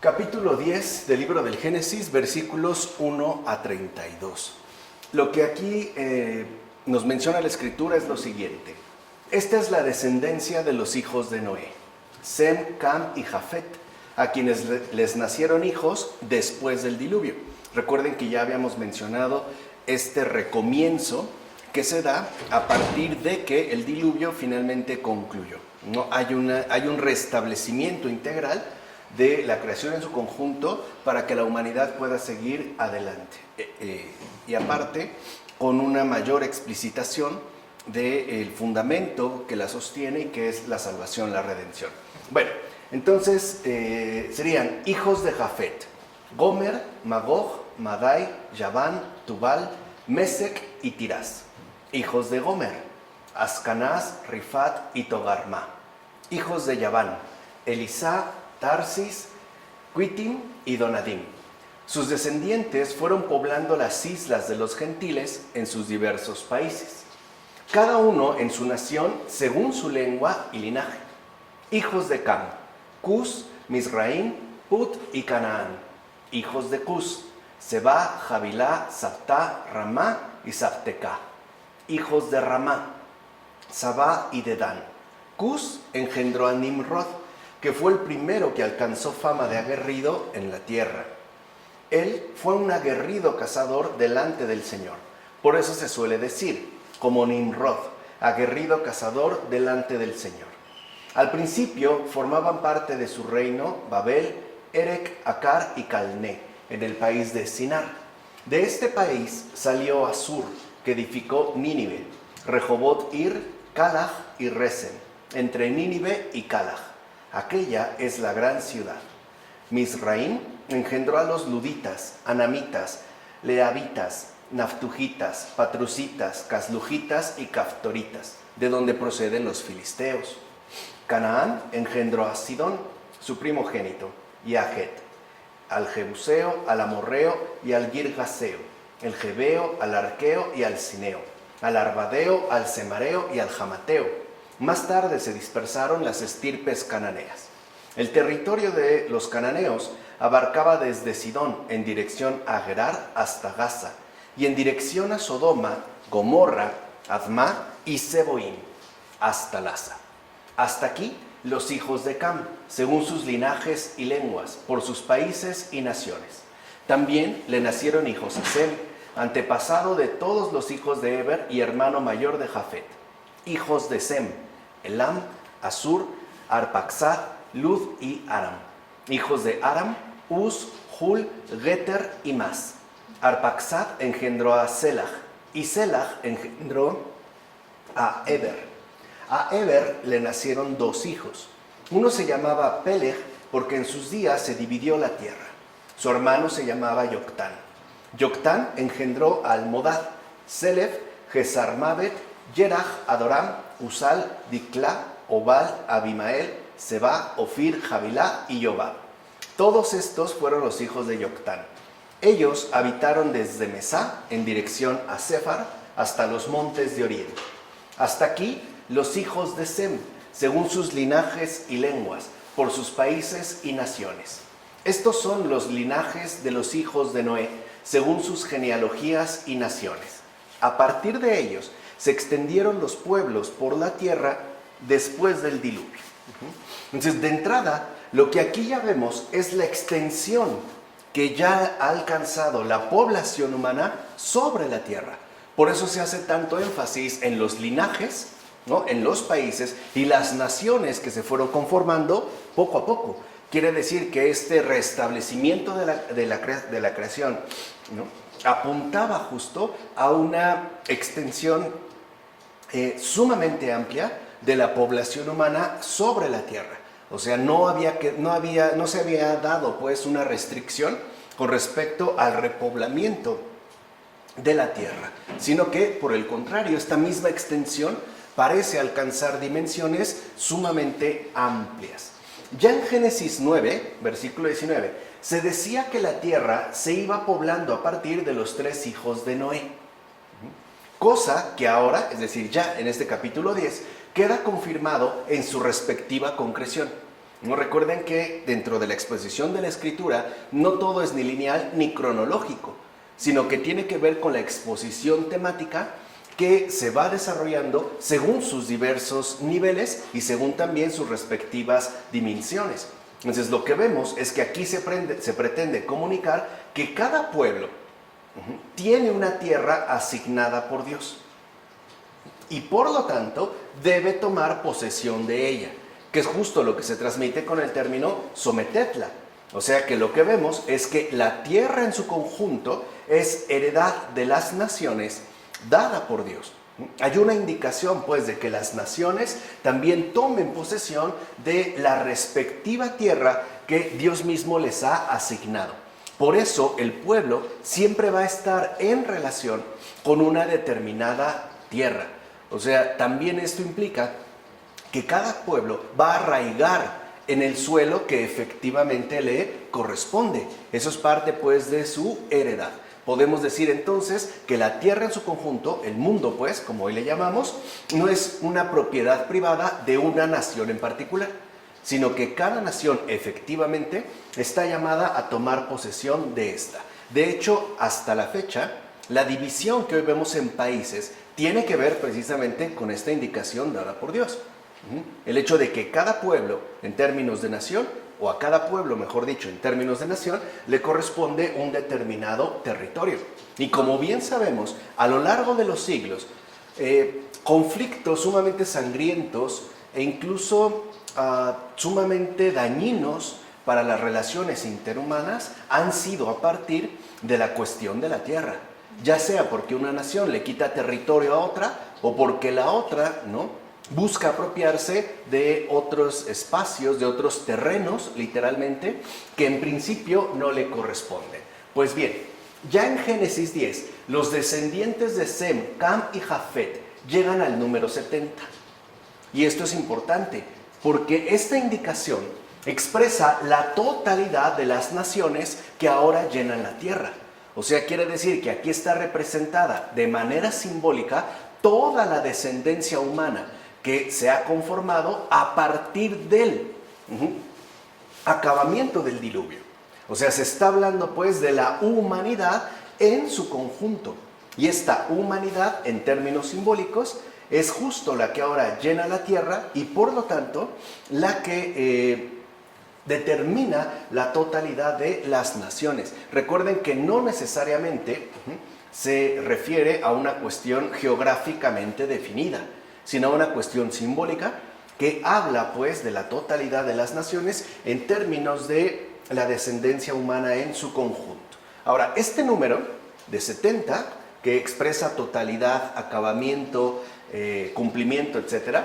Capítulo 10 del libro del Génesis, versículos 1 a 32. Lo que aquí nos menciona la Escritura es lo siguiente. Esta es la descendencia de los hijos de Noé, Sem, Cam y Jafet, a quienes les nacieron hijos después del diluvio. Recuerden que ya habíamos mencionado este recomienzo que se da a partir de que el diluvio finalmente concluyó. ¿No? Hay un restablecimiento integral de la creación en su conjunto para que la humanidad pueda seguir adelante. Y aparte, con una mayor explicitación del fundamento que la sostiene y que es la salvación, la redención. Bueno, entonces serían hijos de Jafet: Gomer, Magog, Madai, Yaván, Tubal, Mesec y Tirás. Hijos de Gomer: Ascanaz, Rifat y Togarma. Hijos de Yaván: Elisá, Tarsis, Quitim y Donadim. Sus descendientes fueron poblando las islas de los gentiles en sus diversos países, cada uno en su nación según su lengua y linaje. Hijos de Cam: Cus, Misraim, Put y Canaán. Hijos de Cus: Seba, Javilá, Sabtá, Ramá y Sabteca. Hijos de Ramá: Sabá y Dedán. Cus engendró a Nimrod, que fue el primero que alcanzó fama de aguerrido en la tierra. Él fue un aguerrido cazador delante del Señor. Por eso se suele decir, como Nimrod, aguerrido cazador delante del Señor. Al principio formaban parte de su reino Babel, Erec, Acar y Calné, en el país de Sinar. De este país salió Asur, que edificó Nínive, Rehobot Ir, Calaj y Resen, entre Nínive y Calaj. Aquella es la gran ciudad. Misraim engendró a los luditas, anamitas, leavitas, naftujitas, patrucitas, caslujitas y caftoritas, de donde proceden los filisteos. Canaán engendró a Sidón, su primogénito, y a Het, al Jebuseo, al Amorreo y al Girgaseo, el Jebeo, al Arqueo y al Cineo, al Arbadeo, al Semareo y al Jamateo. Más tarde se dispersaron las estirpes cananeas. El territorio de los cananeos abarcaba desde Sidón en dirección a Gerar hasta Gaza, y en dirección a Sodoma, Gomorra, Admá y Seboim, hasta Laza. Hasta aquí los hijos de Cam, según sus linajes y lenguas, por sus países y naciones. También le nacieron hijos a Sem, antepasado de todos los hijos de Eber y hermano mayor de Jafet. Hijos de Sem: Elam, Asur, Arpaxad, Lud y Aram. Hijos de Aram: Uz, Hul, Geter y Mas. Arpaxad engendró a Selah, y Selah engendró a Eber. A Eber le nacieron dos hijos. Uno se llamaba Peleg, porque en sus días se dividió la tierra. Su hermano se llamaba Yoctán. Yoctán engendró a Almodad, Selef, Gesarmabet, Yerach, Adoram, Usal, Diclá, Obal, Abimael, Seba, Ofir, Javilá y Yobab. Todos estos fueron los hijos de Yoctán. Ellos habitaron desde Mesá en dirección a Sefar hasta los montes de Oriente. Hasta aquí los hijos de Sem, según sus linajes y lenguas, por sus países y naciones. Estos son los linajes de los hijos de Noé, según sus genealogías y naciones. A partir de ellos se extendieron los pueblos por la tierra después del diluvio. Entonces, de entrada, lo que aquí ya vemos es la extensión que ya ha alcanzado la población humana sobre la tierra. Por eso se hace tanto énfasis en los linajes, ¿no?, en los países y las naciones que se fueron conformando poco a poco. Quiere decir que este restablecimiento de la creación, ¿no?, apuntaba justo a una extensión sumamente amplia de la población humana sobre la tierra. O sea, no se había dado pues una restricción con respecto al repoblamiento de la tierra, sino que por el contrario, esta misma extensión parece alcanzar dimensiones sumamente amplias. Ya en Génesis 9, versículo 19, se decía que la tierra se iba poblando a partir de los 3 hijos de Noé. Cosa que ahora, es decir, ya en este capítulo 10, queda confirmado en su respectiva concreción. No recuerden que dentro de la exposición de la Escritura no todo es ni lineal ni cronológico, sino que tiene que ver con la exposición temática que se va desarrollando según sus diversos niveles y según también sus respectivas dimensiones. Entonces lo que vemos es que aquí se pretende comunicar que cada pueblo tiene una tierra asignada por Dios y por lo tanto debe tomar posesión de ella, que es justo lo que se transmite con el término sometedla. O sea que lo que vemos es que la tierra en su conjunto es heredad de las naciones dada por Dios. Hay una indicación pues de que las naciones también tomen posesión de la respectiva tierra que Dios mismo les ha asignado. Por eso el pueblo siempre va a estar en relación con una determinada tierra. O sea, también esto implica que cada pueblo va a arraigar en el suelo que efectivamente le corresponde. Eso es parte pues de su heredad. Podemos decir entonces que la tierra en su conjunto, el mundo pues, como hoy le llamamos, no es una propiedad privada de una nación en particular, sino que cada nación efectivamente está llamada a tomar posesión de esta. De hecho, hasta la fecha, la división que hoy vemos en países tiene que ver precisamente con esta indicación dada por Dios. El hecho de que cada pueblo, en términos de nación, o a cada pueblo, mejor dicho, en términos de nación, le corresponde un determinado territorio. Y como bien sabemos, a lo largo de los siglos, conflictos sumamente sangrientos e incluso sumamente dañinos para las relaciones interhumanas han sido a partir de la cuestión de la tierra. Ya sea porque una nación le quita territorio a otra o porque la otra, ¿no?, busca apropiarse de otros espacios, de otros terrenos, literalmente, que en principio no le corresponden. Pues bien, ya en Génesis 10, los descendientes de Sem, Cam y Jafet llegan al número 70. Y esto es importante, porque esta indicación expresa la totalidad de las naciones que ahora llenan la tierra. O sea, quiere decir que aquí está representada de manera simbólica toda la descendencia humana que se ha conformado a partir del acabamiento del diluvio. O sea, se está hablando pues de la humanidad en su conjunto. Y esta humanidad, en términos simbólicos, es justo la que ahora llena la tierra y por lo tanto la que determina la totalidad de las naciones. Recuerden que no necesariamente se refiere a una cuestión geográficamente definida, sino a una cuestión simbólica que habla pues de la totalidad de las naciones en términos de la descendencia humana en su conjunto. Ahora, este número de 70, que expresa totalidad, acabamiento, cumplimiento, etc.,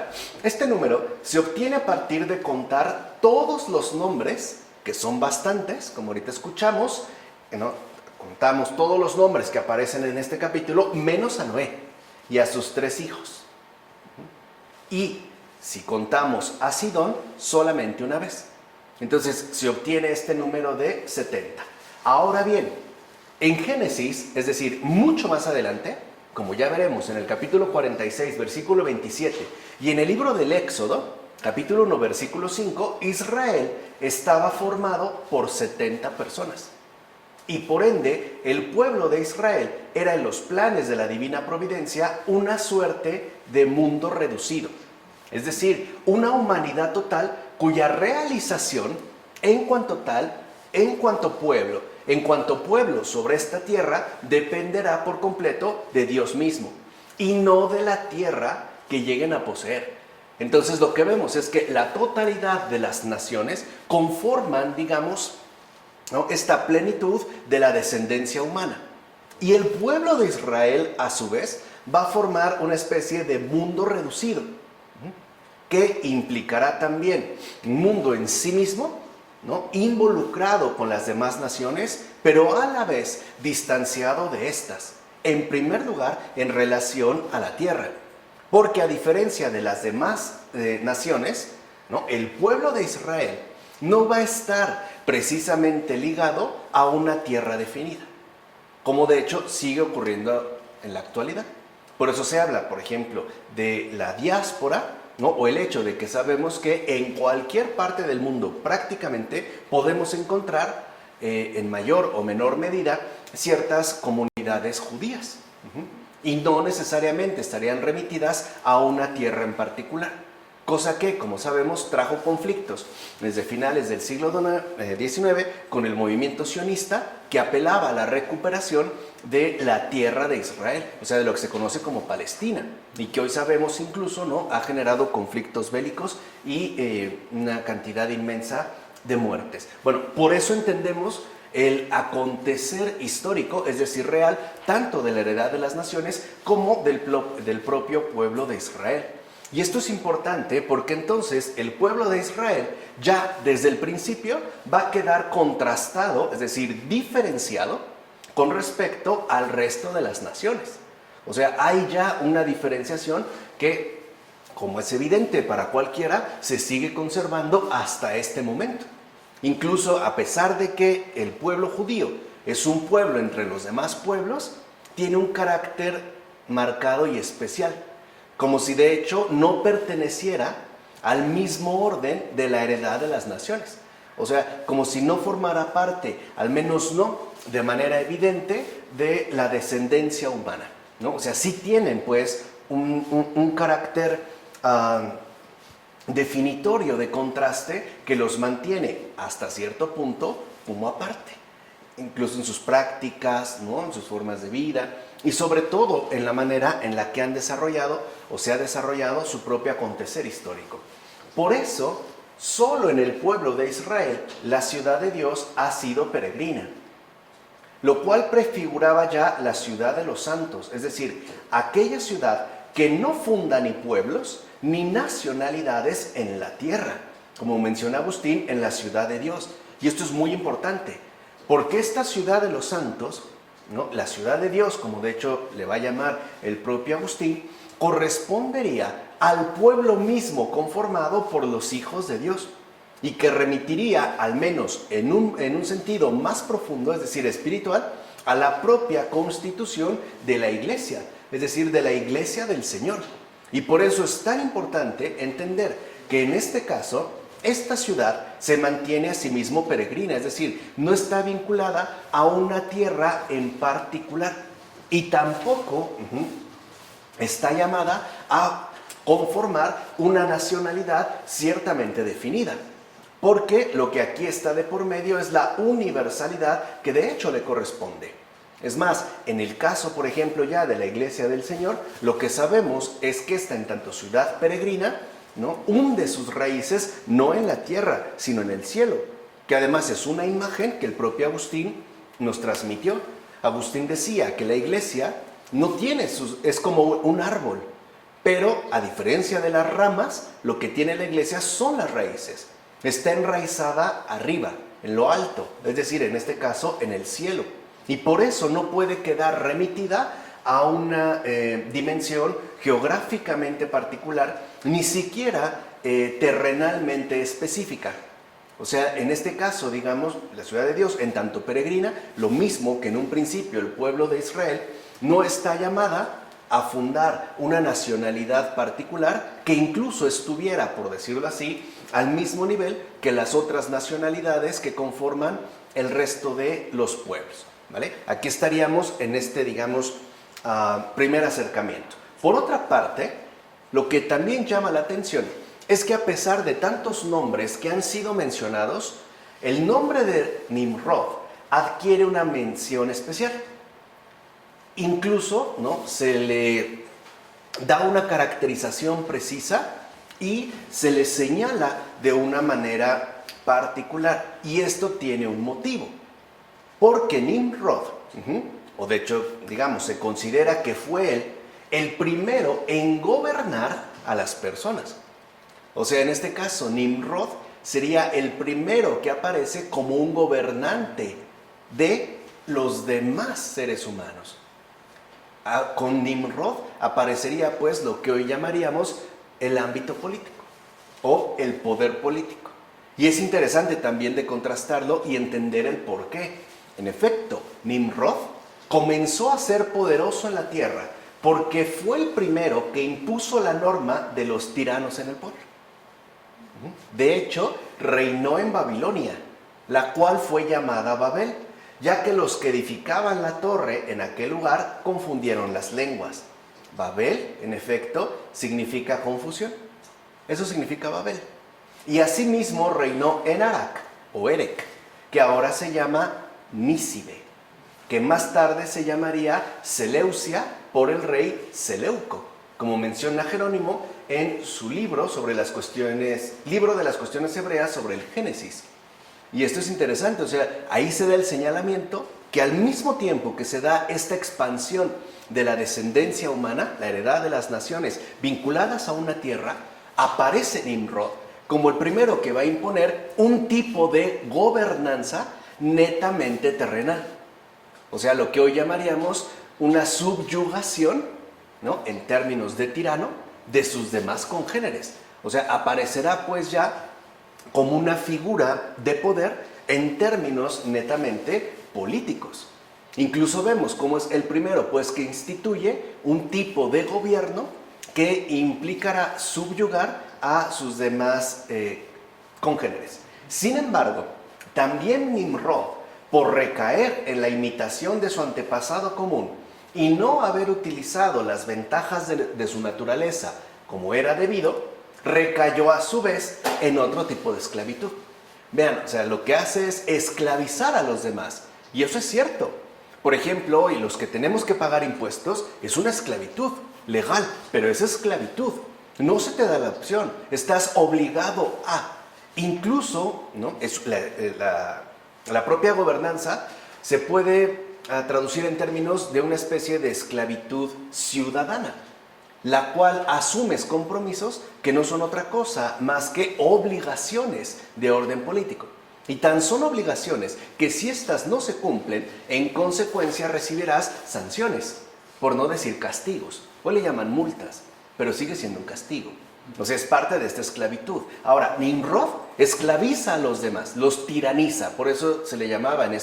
este número se obtiene a partir de contar todos los nombres, que son bastantes, como ahorita escuchamos, ¿no? Contamos todos los nombres que aparecen en este capítulo, menos a Noé y a sus 3 hijos. Y si contamos a Sidón, solamente una vez. Entonces se obtiene este número de 70. Ahora bien, en Génesis, es decir, mucho más adelante, como ya veremos en el capítulo 46, versículo 27, y en el libro del Éxodo, capítulo 1, versículo 5, Israel estaba formado por 70 personas. Y por ende, el pueblo de Israel era en los planes de la divina providencia una suerte de mundo reducido. Es decir, una humanidad total cuya realización en cuanto tal, en cuanto pueblo sobre esta tierra, dependerá por completo de Dios mismo y no de la tierra que lleguen a poseer. Entonces lo que vemos es que la totalidad de las naciones conforman, digamos, ¿no?, esta plenitud de la descendencia humana. Y el pueblo de Israel, a su vez, va a formar una especie de mundo reducido, que implicará también un mundo en sí mismo, ¿no?, involucrado con las demás naciones, pero a la vez distanciado de estas. En primer lugar, en relación a la tierra. Porque a diferencia de las demás naciones, ¿no?, el pueblo de Israel no va a estar precisamente ligado a una tierra definida, como de hecho sigue ocurriendo en la actualidad. Por eso se habla, por ejemplo, de la diáspora, ¿no? O el hecho de que sabemos que en cualquier parte del mundo prácticamente podemos encontrar en mayor o menor medida ciertas comunidades judías. Y no necesariamente estarían remitidas a una tierra en particular. Cosa que, como sabemos, trajo conflictos desde finales del siglo XIX con el movimiento sionista, que apelaba a la recuperación de la tierra de Israel, o sea, de lo que se conoce como Palestina, y que hoy sabemos incluso, ¿no?, ha generado conflictos bélicos y una cantidad inmensa de muertes. Bueno, por eso entendemos el acontecer histórico, es decir, real, tanto de la heredad de las naciones como del propio pueblo de Israel. Y esto es importante porque entonces el pueblo de Israel ya desde el principio va a quedar contrastado, es decir, diferenciado con respecto al resto de las naciones. O sea, hay ya una diferenciación que, como es evidente para cualquiera, se sigue conservando hasta este momento. Incluso a pesar de que el pueblo judío es un pueblo entre los demás pueblos, tiene un carácter marcado y especial, como si de hecho no perteneciera al mismo orden de la heredad de las naciones. O sea, como si no formara parte, al menos no de manera evidente, de la descendencia humana, ¿no? O sea, sí tienen pues un carácter definitorio de contraste que los mantiene hasta cierto punto como aparte, incluso en sus prácticas, ¿no?, en sus formas de vida y sobre todo en la manera en la que han desarrollado o se ha desarrollado su propio acontecer histórico. Por eso, solo en el pueblo de Israel la ciudad de Dios ha sido peregrina, lo cual prefiguraba ya la ciudad de los santos, es decir, aquella ciudad que no funda ni pueblos ni nacionalidades en la tierra, como menciona Agustín, en la ciudad de Dios. Y esto es muy importante, porque esta ciudad de los santos, ¿no?, la ciudad de Dios, como de hecho le va a llamar el propio Agustín, correspondería al pueblo mismo conformado por los hijos de Dios y que remitiría, al menos en un sentido más profundo, es decir, espiritual, a la propia constitución de la iglesia, es decir, de la iglesia del Señor. Y por eso es tan importante entender que en este caso, esta ciudad se mantiene a sí mismo peregrina, es decir, no está vinculada a una tierra en particular y tampoco está llamada a conformar una nacionalidad ciertamente definida, porque lo que aquí está de por medio es la universalidad que de hecho le corresponde. Es más, en el caso, por ejemplo, ya de la Iglesia del Señor, lo que sabemos es que está en tanto ciudad peregrina, ¿no?, hunde sus raíces no en la tierra, sino en el cielo, que además es una imagen que el propio Agustín nos transmitió. Agustín decía que la iglesia no tiene es como un árbol, pero a diferencia de las ramas, lo que tiene la iglesia son las raíces. Está enraizada arriba, en lo alto, es decir, en este caso, en el cielo. Y por eso no puede quedar remitida a una dimensión geográficamente particular, ni siquiera terrenalmente específica. O sea, en este caso, digamos, la ciudad de Dios, en tanto peregrina, lo mismo que en un principio el pueblo de Israel, no está llamada a fundar una nacionalidad particular que incluso estuviera, por decirlo así, al mismo nivel que las otras nacionalidades que conforman el resto de los pueblos, ¿vale? Aquí estaríamos en este, digamos, primer acercamiento. Por otra parte, lo que también llama la atención es que a pesar de tantos nombres que han sido mencionados, el nombre de Nimrod adquiere una mención especial. Incluso, ¿no?, se le da una caracterización precisa y se le señala de una manera particular. Y esto tiene un motivo. Porque Nimrod, o de hecho, digamos, se considera que fue él el primero en gobernar a las personas. O sea, en este caso, Nimrod sería el primero que aparece como un gobernante de los demás seres humanos. Con Nimrod aparecería pues lo que hoy llamaríamos el ámbito político o el poder político. Y es interesante también de contrastarlo y entender el porqué. En efecto, Nimrod comenzó a ser poderoso en la tierra porque fue el primero que impuso la norma de los tiranos en el poder. De hecho, reinó en Babilonia, la cual fue llamada Babel, ya que los que edificaban la torre en aquel lugar confundieron las lenguas. Babel, en efecto, significa confusión. Eso significa Babel. Y asimismo reinó en Arak, o Erec, que ahora se llama Nísibe, que más tarde se llamaría Seleucia por el rey Seleuco, como menciona Jerónimo en su libro de las cuestiones hebreas sobre el Génesis. Y esto es interesante, o sea, ahí se da el señalamiento que al mismo tiempo que se da esta expansión de la descendencia humana, la heredad de las naciones vinculadas a una tierra, aparece Nimrod como el primero que va a imponer un tipo de gobernanza netamente terrenal. O sea, lo que hoy llamaríamos una subyugación, ¿no?, en términos de tirano, de sus demás congéneres. O sea, aparecerá pues ya como una figura de poder en términos netamente políticos. Incluso vemos cómo es el primero pues que instituye un tipo de gobierno que implicará subyugar a sus demás congéneres. Sin embargo, también Nimrod, por recaer en la imitación de su antepasado común y no haber utilizado las ventajas de su naturaleza como era debido, recayó a su vez en otro tipo de esclavitud. Vean, o sea, lo que hace es esclavizar a los demás. Y eso es cierto. Por ejemplo, hoy los que tenemos que pagar impuestos es una esclavitud legal, pero es esclavitud. No se te da la opción. Estás obligado a. Incluso, ¿no?, la propia gobernanza se puede traducir en términos de una especie de esclavitud ciudadana, la cual asumes compromisos que no son otra cosa más que obligaciones de orden político. Y tan son obligaciones que si estas no se cumplen, en consecuencia recibirás sanciones, por no decir castigos. Hoy le llaman multas, pero sigue siendo un castigo. O sea, es parte de esta esclavitud. Ahora, Nimrod esclaviza a los demás, los tiraniza, por eso se le llamaba en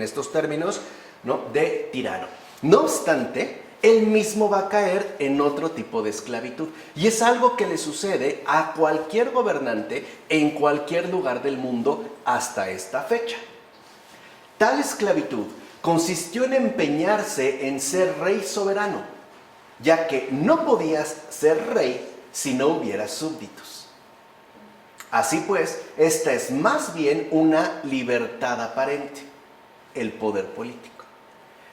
estos términos, ¿no?, de tirano. No obstante, él mismo va a caer en otro tipo de esclavitud. Y es algo que le sucede a cualquier gobernante en cualquier lugar del mundo hasta esta fecha. Tal esclavitud consistió en empeñarse en ser rey soberano, ya que no podías ser rey si no hubieras súbditos. Así pues, esta es más bien una libertad aparente, el poder político.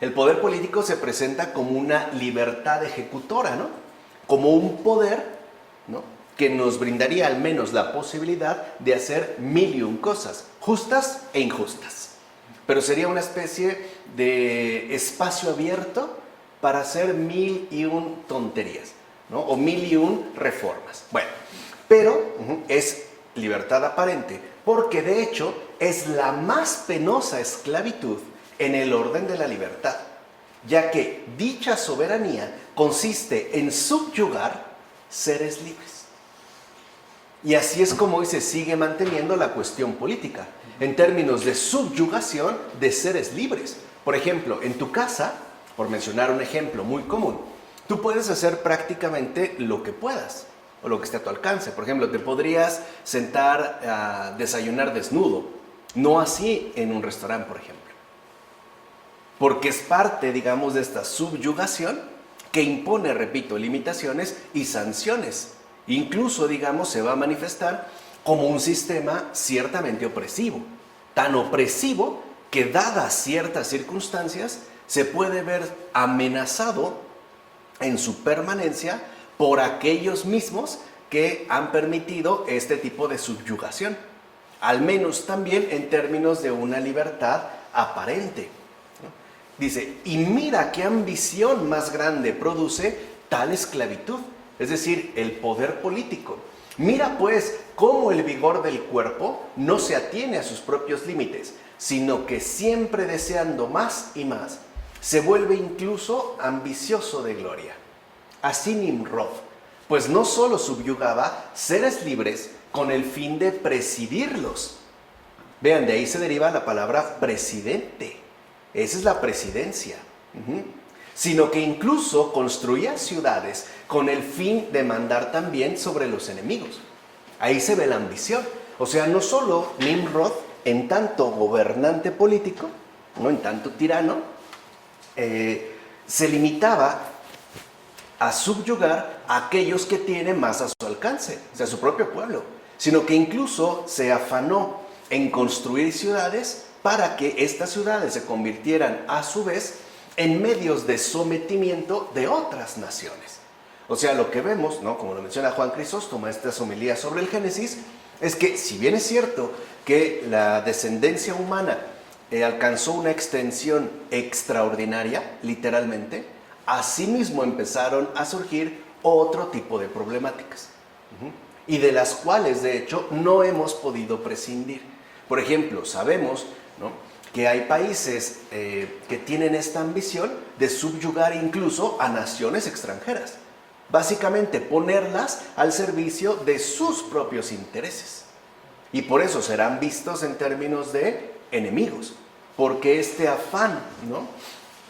El poder político se presenta como una libertad ejecutora, ¿no?, como un poder, ¿no?, que nos brindaría al menos la posibilidad de hacer mil y un cosas, justas e injustas. Pero sería una especie de espacio abierto para hacer mil y un tonterías, ¿no?, o mil y un reformas. Bueno, pero es libertad aparente, porque de hecho es la más penosa esclavitud en el orden de la libertad, ya que dicha soberanía consiste en subyugar seres libres. Y así es como hoy se sigue manteniendo la cuestión política, en términos de subyugación de seres libres. Por ejemplo, en tu casa, por mencionar un ejemplo muy común, tú puedes hacer prácticamente lo que puedas, o lo que esté a tu alcance. Por ejemplo, te podrías sentar a desayunar desnudo, no así en un restaurante, por ejemplo. Porque es parte, digamos, de esta subyugación que impone, repito, limitaciones y sanciones. Incluso, digamos, se va a manifestar como un sistema ciertamente opresivo. Tan opresivo que, dadas ciertas circunstancias, se puede ver amenazado en su permanencia por aquellos mismos que han permitido este tipo de subyugación. Al menos también en términos de una libertad aparente. Dice, y mira qué ambición más grande produce tal esclavitud, es decir, el poder político. Mira pues cómo el vigor del cuerpo no se atiene a sus propios límites, sino que siempre deseando más y más, se vuelve incluso ambicioso de gloria. Así Nimrod, pues no solo subyugaba seres libres con el fin de presidirlos. Vean, de ahí se deriva la palabra presidente. Esa es la presidencia. sino que incluso construía ciudades con el fin de mandar también sobre los enemigos. Ahí se ve la ambición. O sea, no solo Nimrod, en tanto gobernante político, no en tanto tirano, se limitaba a subyugar a aquellos que tienen más a su alcance, o sea, su propio pueblo, sino que incluso se afanó en construir ciudades para que estas ciudades se convirtieran a su vez en medios de sometimiento de otras naciones. O sea, lo que vemos, ¿no?, como lo menciona Juan Crisóstomo, estas homilías sobre el Génesis, es que si bien es cierto que la descendencia humana alcanzó una extensión extraordinaria, literalmente, asimismo empezaron a surgir otro tipo de problemáticas, y de las cuales, de hecho, no hemos podido prescindir. Por ejemplo, sabemos, ¿no?, que hay países que tienen esta ambición de subyugar incluso a naciones extranjeras. Básicamente, ponerlas al servicio de sus propios intereses. Y por eso serán vistos en términos de enemigos, porque este afán, ¿no?,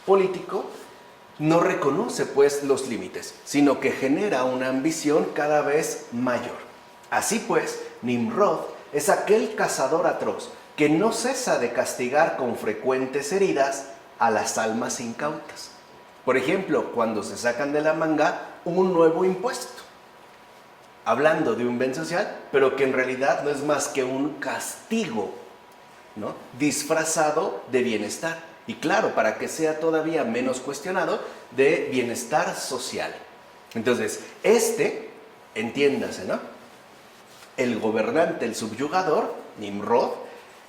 político no reconoce pues los límites, sino que genera una ambición cada vez mayor. Así pues, Nimrod es aquel cazador atroz que no cesa de castigar con frecuentes heridas a las almas incautas. Por ejemplo, cuando se sacan de la manga un nuevo impuesto, hablando de un bien social, pero que en realidad no es más que un castigo, ¿no?, disfrazado de bienestar. Y claro, para que sea todavía menos cuestionado, de bienestar social. Entonces, entiéndase, ¿no?, el gobernante, el subyugador, Nimrod,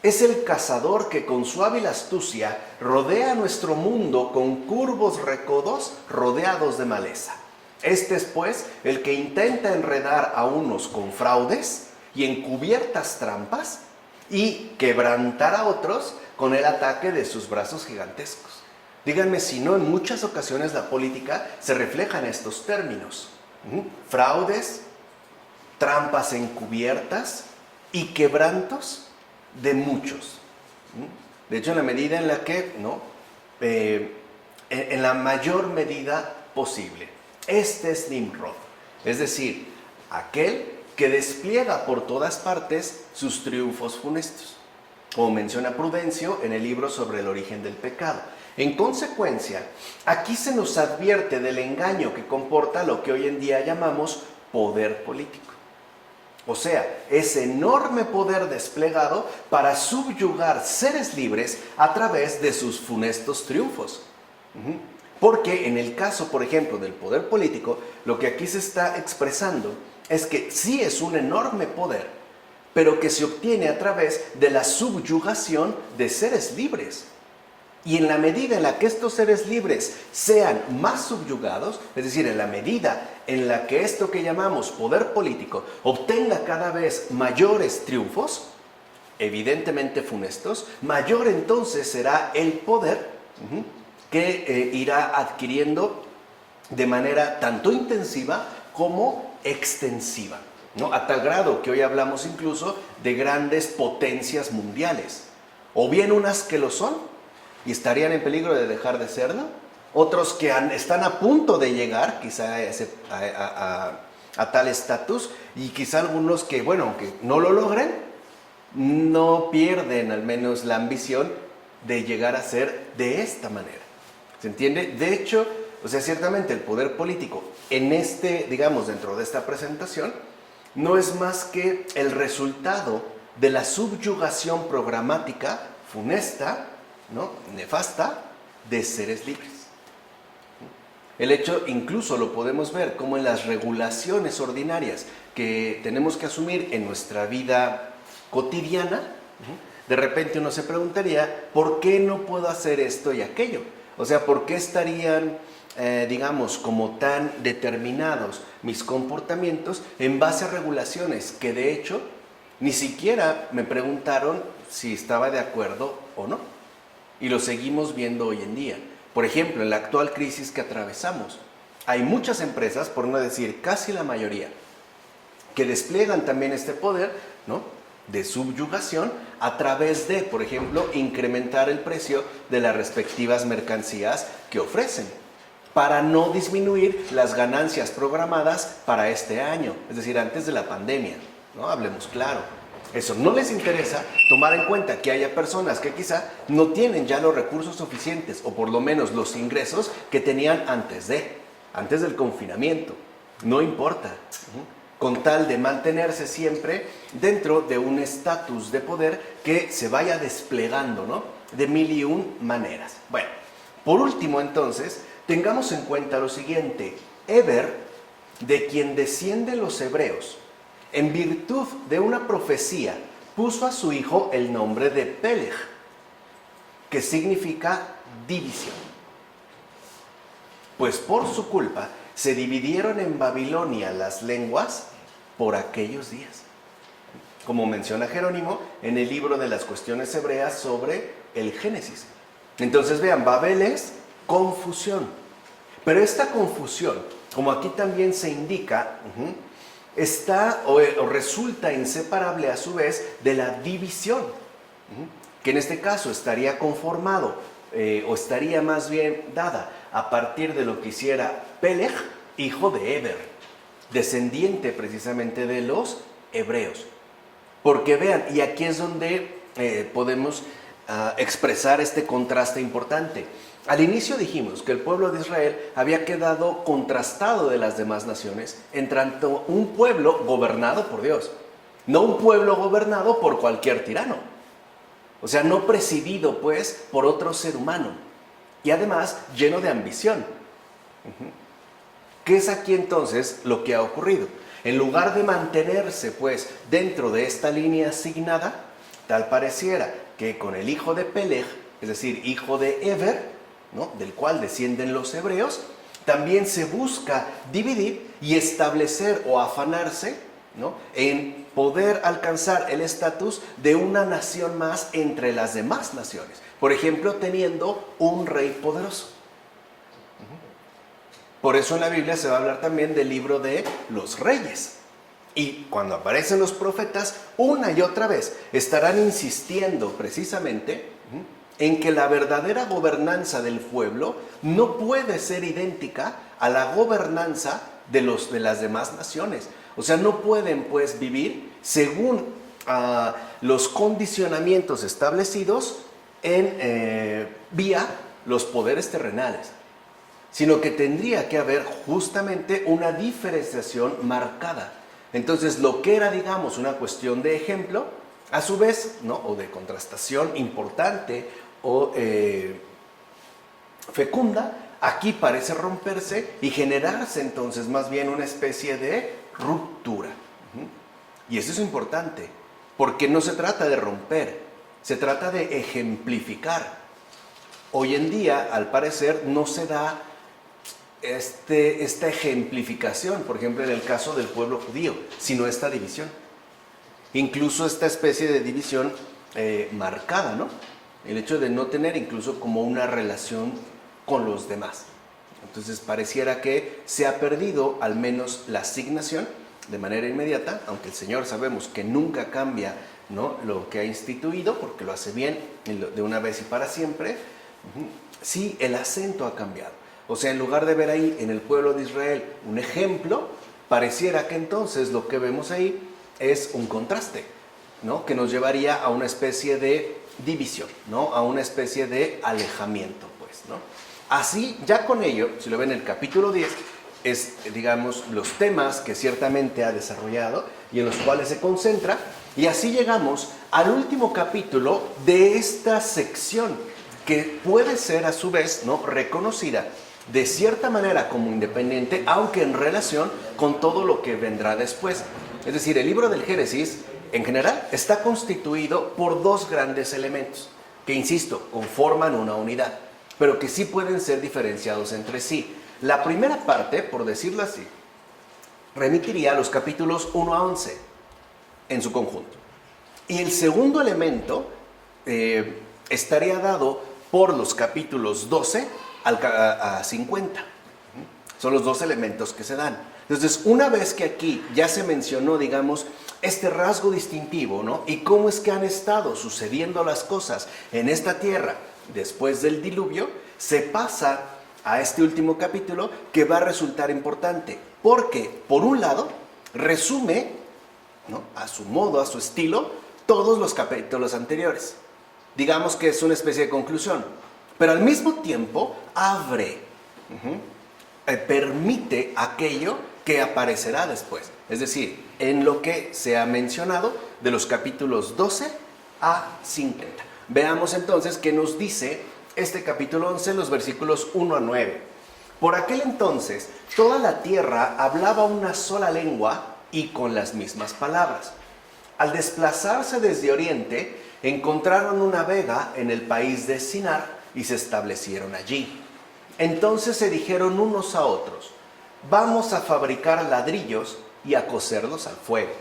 es el cazador que con su hábil astucia rodea nuestro mundo con curvos recodos rodeados de maleza. Este es, pues, el que intenta enredar a unos con fraudes y encubiertas trampas y quebrantar a otros con el ataque de sus brazos gigantescos. Díganme si no, en muchas ocasiones la política se refleja en estos términos. Fraudes, trampas encubiertas y quebrantos de muchos. De hecho, en la medida en la que, ¿no?, en la mayor medida posible. Este es Nimrod, es decir, aquel que despliega por todas partes sus triunfos funestos, como menciona Prudencio en el libro sobre el origen del pecado. En consecuencia, aquí se nos advierte del engaño que comporta lo que hoy en día llamamos poder político. O sea, ese enorme poder desplegado para subyugar seres libres a través de sus funestos triunfos. Porque en el caso, por ejemplo, del poder político, lo que aquí se está expresando es que sí es un enorme poder, pero que se obtiene a través de la subyugación de seres libres. Y en la medida en la que estos seres libres sean más subyugados, es decir, en la medida en la que esto que llamamos poder político obtenga cada vez mayores triunfos, evidentemente funestos, mayor entonces será el poder que irá adquiriendo de manera tanto intensiva como extensiva, ¿no? A tal grado que hoy hablamos incluso de grandes potencias mundiales, o bien unas que lo son y estarían en peligro de dejar de serlo, otros que están a punto de llegar quizá a tal estatus, y quizá algunos que, bueno, aunque no lo logren, no pierden al menos la ambición de llegar a ser de esta manera. ¿Se entiende? De hecho, o sea, ciertamente el poder político en digamos, dentro de esta presentación, no es más que el resultado de la subyugación programática funesta, ¿no?, nefasta, de seres libres. El hecho incluso lo podemos ver como en las regulaciones ordinarias que tenemos que asumir en nuestra vida cotidiana. De repente uno se preguntaría, ¿por qué no puedo hacer esto y aquello? O sea, ¿por qué estarían, digamos, como tan determinados mis comportamientos en base a regulaciones que de hecho ni siquiera me preguntaron si estaba de acuerdo o no? Y lo seguimos viendo hoy en día. Por ejemplo, en la actual crisis que atravesamos, hay muchas empresas, por no decir casi la mayoría, que despliegan también este poder, ¿no?, de subyugación a través de, por ejemplo, incrementar el precio de las respectivas mercancías que ofrecen. para no disminuir las ganancias programadas para este año, es decir, antes de la pandemia, ¿no? Hablemos claro. Eso no les interesa tomar en cuenta que haya personas que quizá no tienen ya los recursos suficientes o por lo menos los ingresos que tenían antes del confinamiento. No importa, con tal de mantenerse siempre dentro de un estatus de poder que se vaya desplegando, ¿no? De mil y un maneras. Bueno, por último entonces, tengamos en cuenta lo siguiente. Eber, de quien descienden los hebreos, en virtud de una profecía, puso a su hijo el nombre de Peleg, que significa división. Pues por su culpa se dividieron en Babilonia las lenguas por aquellos días. Como menciona Jerónimo en el libro de las cuestiones hebreas sobre el Génesis. Entonces vean, Babel es confusión. Pero esta confusión, como aquí también se indica, está o resulta inseparable a su vez de la división, que en este caso estaría conformado o estaría más bien dada a partir de lo que hiciera Peleg, hijo de Eber, descendiente precisamente de los hebreos. Porque vean, y aquí es donde podemos expresar este contraste importante. Al inicio dijimos que el pueblo de Israel había quedado contrastado de las demás naciones en tanto un pueblo gobernado por Dios, no un pueblo gobernado por cualquier tirano. O sea, no presidido pues por otro ser humano y además lleno de ambición. ¿Qué es aquí entonces lo que ha ocurrido? En lugar de mantenerse pues dentro de esta línea asignada, tal pareciera que con el hijo de Peleg, es decir, hijo de Eber, ¿no?, del cual descienden los hebreos, también se busca dividir y establecer o afanarse, ¿no?, en poder alcanzar el estatus de una nación más entre las demás naciones. Por ejemplo, teniendo un rey poderoso. Por eso en la Biblia se va a hablar también del libro de los reyes. Y cuando aparecen los profetas, una y otra vez estarán insistiendo precisamente en que la verdadera gobernanza del pueblo no puede ser idéntica a la gobernanza de las demás naciones. O sea, no pueden pues vivir según los condicionamientos establecidos vía los poderes terrenales, sino que tendría que haber justamente una diferenciación marcada. Entonces, lo que era, digamos, una cuestión de ejemplo, a su vez, ¿no?, o de contrastación importante o fecunda, aquí parece romperse y generarse entonces más bien una especie de ruptura. Y eso es importante, porque no se trata de romper, se trata de ejemplificar. Hoy en día, al parecer, no se da esta ejemplificación, por ejemplo, en el caso del pueblo judío, sino esta división. Incluso esta especie de división marcada, ¿no? El hecho de no tener incluso como una relación con los demás. Entonces pareciera que se ha perdido al menos la asignación de manera inmediata, aunque el Señor sabemos que nunca cambia, ¿no?, lo que ha instituido, porque lo hace bien de una vez y para siempre. Sí, el acento ha cambiado. O sea, en lugar de ver ahí en el pueblo de Israel un ejemplo, pareciera que entonces lo que vemos ahí es un contraste, ¿no?, que nos llevaría a una especie de división, ¿no?, a una especie de alejamiento, pues, ¿no? Así, ya con ello, si lo ven en el capítulo 10, es, digamos, los temas que ciertamente ha desarrollado y en los cuales se concentra, y así llegamos al último capítulo de esta sección, que puede ser a su vez, ¿no?, reconocida de cierta manera como independiente, aunque en relación con todo lo que vendrá después. Es decir, el libro del Génesis, en general, está constituido por dos grandes elementos, que, insisto, conforman una unidad, pero que sí pueden ser diferenciados entre sí. La primera parte, por decirlo así, remitiría a los capítulos 1 a 11 en su conjunto. Y el segundo elemento estaría dado por los capítulos 12 a 50. Son los dos elementos que se dan. Entonces, una vez que aquí ya se mencionó, digamos, este rasgo distintivo, ¿no?, y cómo es que han estado sucediendo las cosas en esta tierra después del diluvio, se pasa a este último capítulo que va a resultar importante, porque por un lado resume, ¿no?, a su modo, a su estilo, todos los capítulos anteriores. Digamos que es una especie de conclusión, pero al mismo tiempo abre, permite aquello que aparecerá después. Es decir, en lo que se ha mencionado de los capítulos 12 a 50. Veamos entonces qué nos dice este capítulo 11, los versículos 1 a 9. Por aquel entonces, toda la tierra hablaba una sola lengua y con las mismas palabras. Al desplazarse desde Oriente, encontraron una vega en el país de Sinar y se establecieron allí. Entonces se dijeron unos a otros: vamos a fabricar ladrillos y a cocerlos al fuego.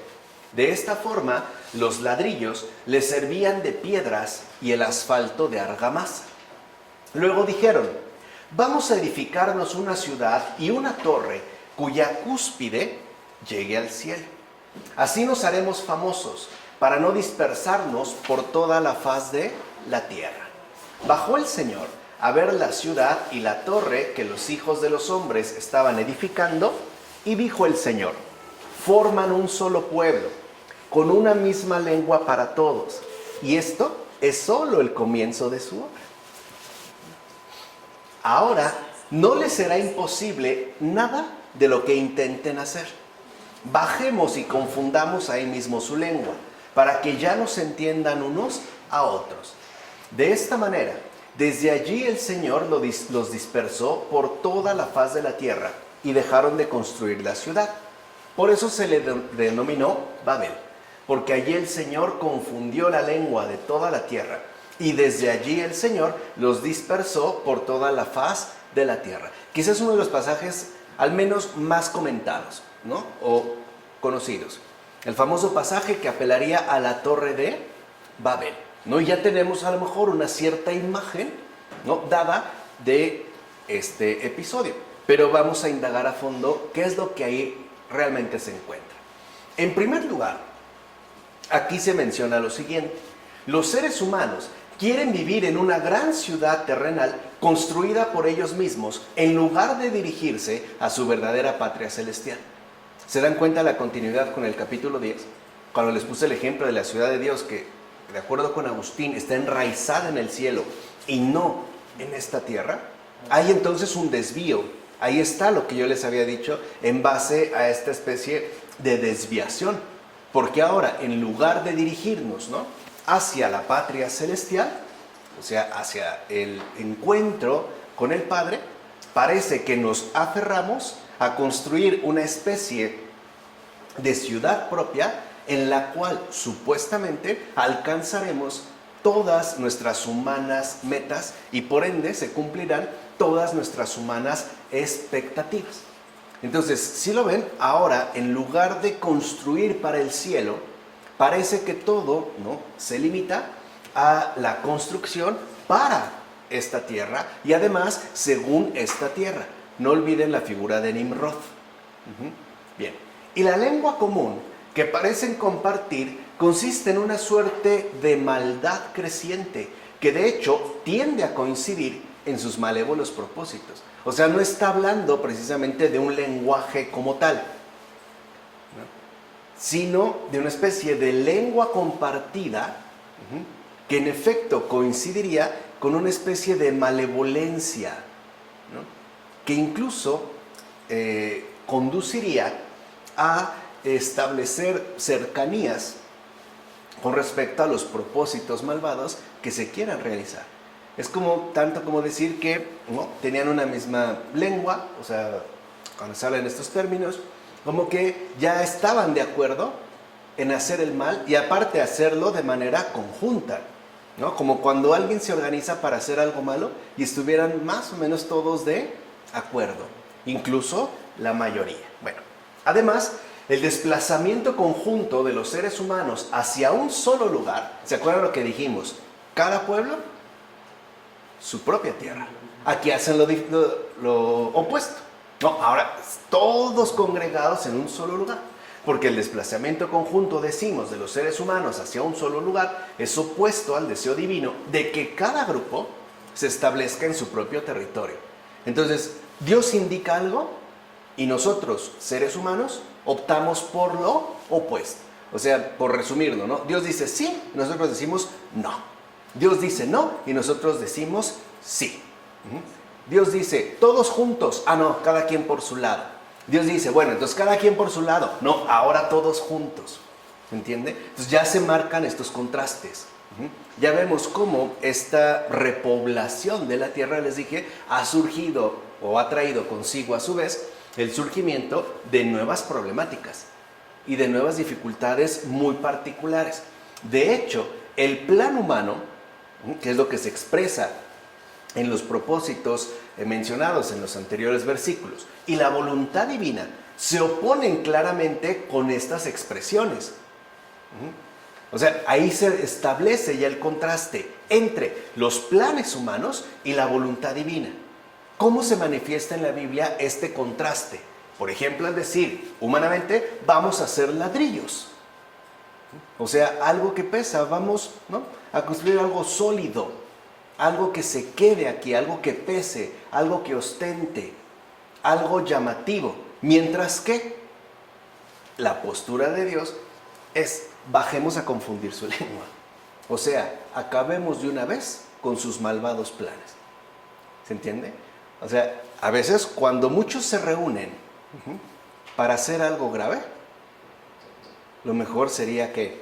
De esta forma, los ladrillos les servían de piedras y el asfalto de argamasa. Luego dijeron: vamos a edificarnos una ciudad y una torre cuya cúspide llegue al cielo. Así nos haremos famosos, para no dispersarnos por toda la faz de la tierra. Bajó el Señor a ver la ciudad y la torre que los hijos de los hombres estaban edificando, y dijo el Señor: forman un solo pueblo, con una misma lengua para todos, y esto es solo el comienzo de su obra. Ahora no les será imposible nada de lo que intenten hacer. Bajemos y confundamos ahí mismo su lengua, para que ya no se entiendan unos a otros. De esta manera, desde allí el Señor los dispersó por toda la faz de la tierra y dejaron de construir la ciudad. Por eso se le denominó Babel, porque allí el Señor confundió la lengua de toda la tierra, y desde allí el Señor los dispersó por toda la faz de la tierra. Quizás uno de los pasajes al menos más comentados, ¿no?, o conocidos. El famoso pasaje que apelaría a la torre de Babel, ¿no? Y ya tenemos a lo mejor una cierta imagen, ¿no?, dada de este episodio. Pero vamos a indagar a fondo qué es lo que ahí realmente se encuentra. En primer lugar, aquí se menciona lo siguiente: los seres humanos quieren vivir en una gran ciudad terrenal construida por ellos mismos, en lugar de dirigirse a su verdadera patria celestial. ¿Se dan cuenta la continuidad con el capítulo 10? Cuando les puse el ejemplo de la ciudad de Dios, que de acuerdo con Agustín está enraizada en el cielo y no en esta tierra, hay entonces un desvío. Ahí está lo que yo les había dicho en base a esta especie de desviación. Porque ahora, en lugar de dirigirnos, ¿no?, hacia la patria celestial, o sea, hacia el encuentro con el Padre, parece que nos aferramos a construir una especie de ciudad propia en la cual supuestamente alcanzaremos todas nuestras humanas metas y por ende se cumplirán todas nuestras humanas expectativas. Entonces, si lo ven, ahora en lugar de construir para el cielo, parece que todo, ¿no?, se limita a la construcción para esta tierra y además según esta tierra. No olviden la figura de Nimrod. Bien. Y la lengua común que parecen compartir consiste en una suerte de maldad creciente que de hecho tiende a coincidir en sus malévolos propósitos. O sea, no está hablando precisamente de un lenguaje como tal, ¿no?, sino de una especie de lengua compartida que en efecto coincidiría con una especie de malevolencia, ¿no?, que incluso conduciría a establecer cercanías con respecto a los propósitos malvados que se quieran realizar. Es como tanto como decir que, ¿no?, tenían una misma lengua, o sea, cuando se habla en estos términos, como que ya estaban de acuerdo en hacer el mal y aparte hacerlo de manera conjunta, ¿no? Como cuando alguien se organiza para hacer algo malo y estuvieran más o menos todos de acuerdo, incluso la mayoría. Bueno, además, el desplazamiento conjunto de los seres humanos hacia un solo lugar, ¿se acuerdan lo que dijimos? Cada pueblo, su propia tierra. Aquí hacen lo opuesto. No, ahora todos congregados en un solo lugar. Porque el desplazamiento conjunto, decimos, de los seres humanos hacia un solo lugar es opuesto al deseo divino de que cada grupo se establezca en su propio territorio. Entonces, Dios indica algo y nosotros, seres humanos, optamos por lo opuesto. O sea, por resumirlo, ¿no? Dios dice sí, y nosotros decimos no. Dios dice no y nosotros decimos sí. Dios dice todos juntos, no, cada quien por su lado. Dios dice, bueno, entonces cada quien por su lado, no, ahora todos juntos. ¿Entiende? Entonces ya se marcan estos contrastes. Ya vemos cómo esta repoblación de la tierra, les dije, ha surgido o ha traído consigo a su vez el surgimiento de nuevas problemáticas y de nuevas dificultades muy particulares. De hecho, el plan humano, que es lo que se expresa en los propósitos mencionados en los anteriores versículos, y la voluntad divina se oponen claramente con estas expresiones. O sea, ahí se establece ya el contraste entre los planes humanos y la voluntad divina. ¿Cómo se manifiesta en la Biblia este contraste? Por ejemplo, al decir, humanamente, vamos a hacer ladrillos. O sea, algo que pesa, vamos, ¿no?, a construir algo sólido, algo que se quede aquí, algo que pese, algo que ostente, algo llamativo. Mientras que la postura de Dios es, bajemos a confundir su lengua. O sea, acabemos de una vez con sus malvados planes. ¿Se entiende? O sea, a veces cuando muchos se reúnen para hacer algo grave, lo mejor sería que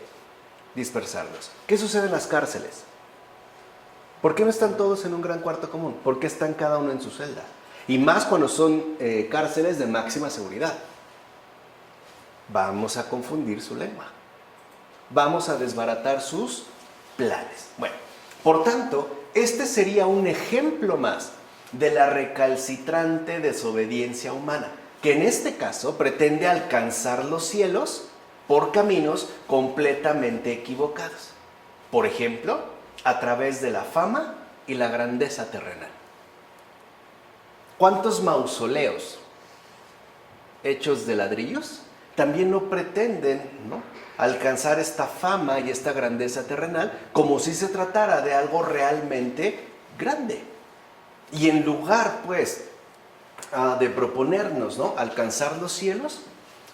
dispersarlos. ¿Qué sucede en las cárceles? ¿Por qué no están todos en un gran cuarto común? ¿Por qué están cada uno en su celda? Y más cuando son cárceles de máxima seguridad. Vamos a confundir su lengua. Vamos a desbaratar sus planes. Bueno, por tanto, este sería un ejemplo más de la recalcitrante desobediencia humana, que en este caso pretende alcanzar los cielos por caminos completamente equivocados. Por ejemplo, a través de la fama y la grandeza terrenal. ¿Cuántos mausoleos hechos de ladrillos también no pretenden, ¿no?, alcanzar esta fama y esta grandeza terrenal como si se tratara de algo realmente grande? Y en lugar, pues, de proponernos, ¿no?, alcanzar los cielos,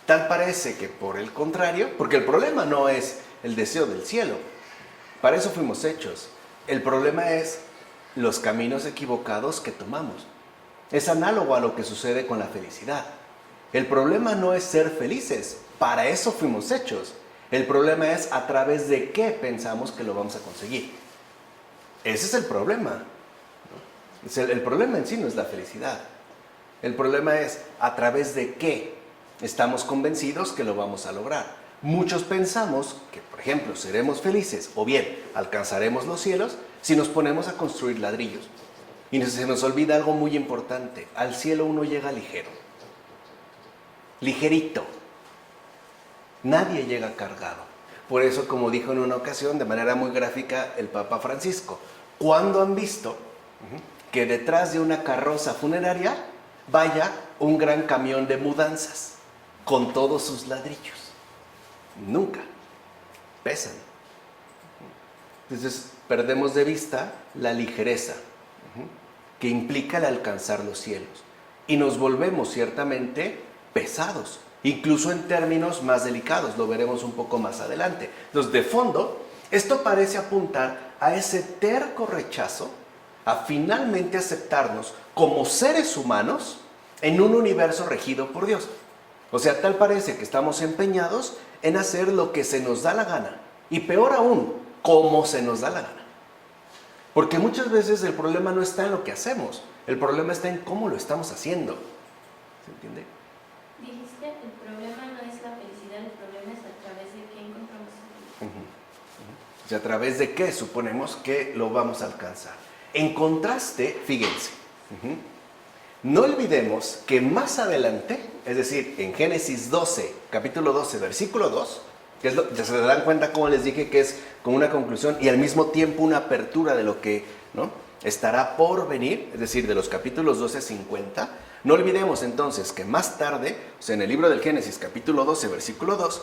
tal parece que por el contrario, porque el problema no es el deseo del cielo, para eso fuimos hechos. El problema es los caminos equivocados que tomamos. Es análogo a lo que sucede con la felicidad. El problema no es ser felices, para eso fuimos hechos. El problema es a través de qué pensamos que lo vamos a conseguir. Ese es el problema. El problema en sí no es la felicidad. El problema es a través de qué estamos convencidos que lo vamos a lograr. Muchos pensamos que, por ejemplo, seremos felices o bien alcanzaremos los cielos si nos ponemos a construir ladrillos. Y se nos olvida algo muy importante. Al cielo uno llega ligero. Ligerito. Nadie llega cargado. Por eso, como dijo en una ocasión de manera muy gráfica el Papa Francisco, ¿cuándo han visto que detrás de una carroza funeraria vaya un gran camión de mudanzas con todos sus ladrillos? Nunca. Pesan. Entonces perdemos de vista la ligereza que implica el alcanzar los cielos y nos volvemos ciertamente pesados, incluso en términos más delicados, lo veremos un poco más adelante. Entonces, de fondo, esto parece apuntar a ese terco rechazo a finalmente aceptarnos como seres humanos en un universo regido por Dios. O sea, tal parece que estamos empeñados en hacer lo que se nos da la gana, y peor aún, como se nos da la gana. Porque muchas veces el problema no está en lo que hacemos, el problema está en cómo lo estamos haciendo. ¿Se entiende? Dijiste, el problema no es la felicidad, el problema es a través de qué encontramos felicidad. O sea, a través de qué suponemos que lo vamos a alcanzar. En contraste, fíjense, no olvidemos que más adelante, es decir, en Génesis 12, capítulo 12, versículo 2, que es ya se dan cuenta, como les dije, que es como una conclusión y al mismo tiempo una apertura de lo que, ¿no?, estará por venir, es decir, de los capítulos 12 a 50. No olvidemos entonces que más tarde, o sea, en el libro del Génesis, capítulo 12, versículo 2,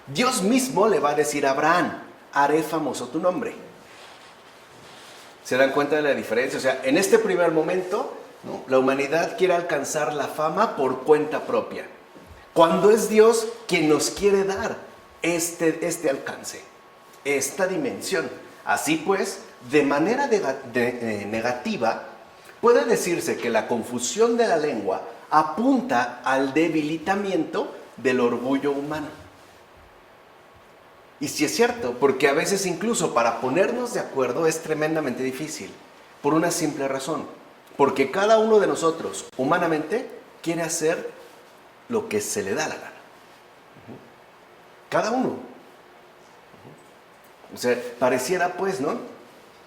Dios mismo le va a decir a Abraham, haré famoso tu nombre. ¿Se dan cuenta de la diferencia? O sea, en este primer momento, ¿no? La humanidad quiere alcanzar la fama por cuenta propia, cuando es Dios quien nos quiere dar este alcance, esta dimensión. Así pues, de manera negativa, puede decirse que la confusión de la lengua apunta al debilitamiento del orgullo humano. Y sí es cierto, porque a veces incluso para ponernos de acuerdo es tremendamente difícil, por una simple razón, porque cada uno de nosotros, humanamente, quiere hacer lo que se le da la gana. Cada uno. O sea, pareciera pues, ¿no?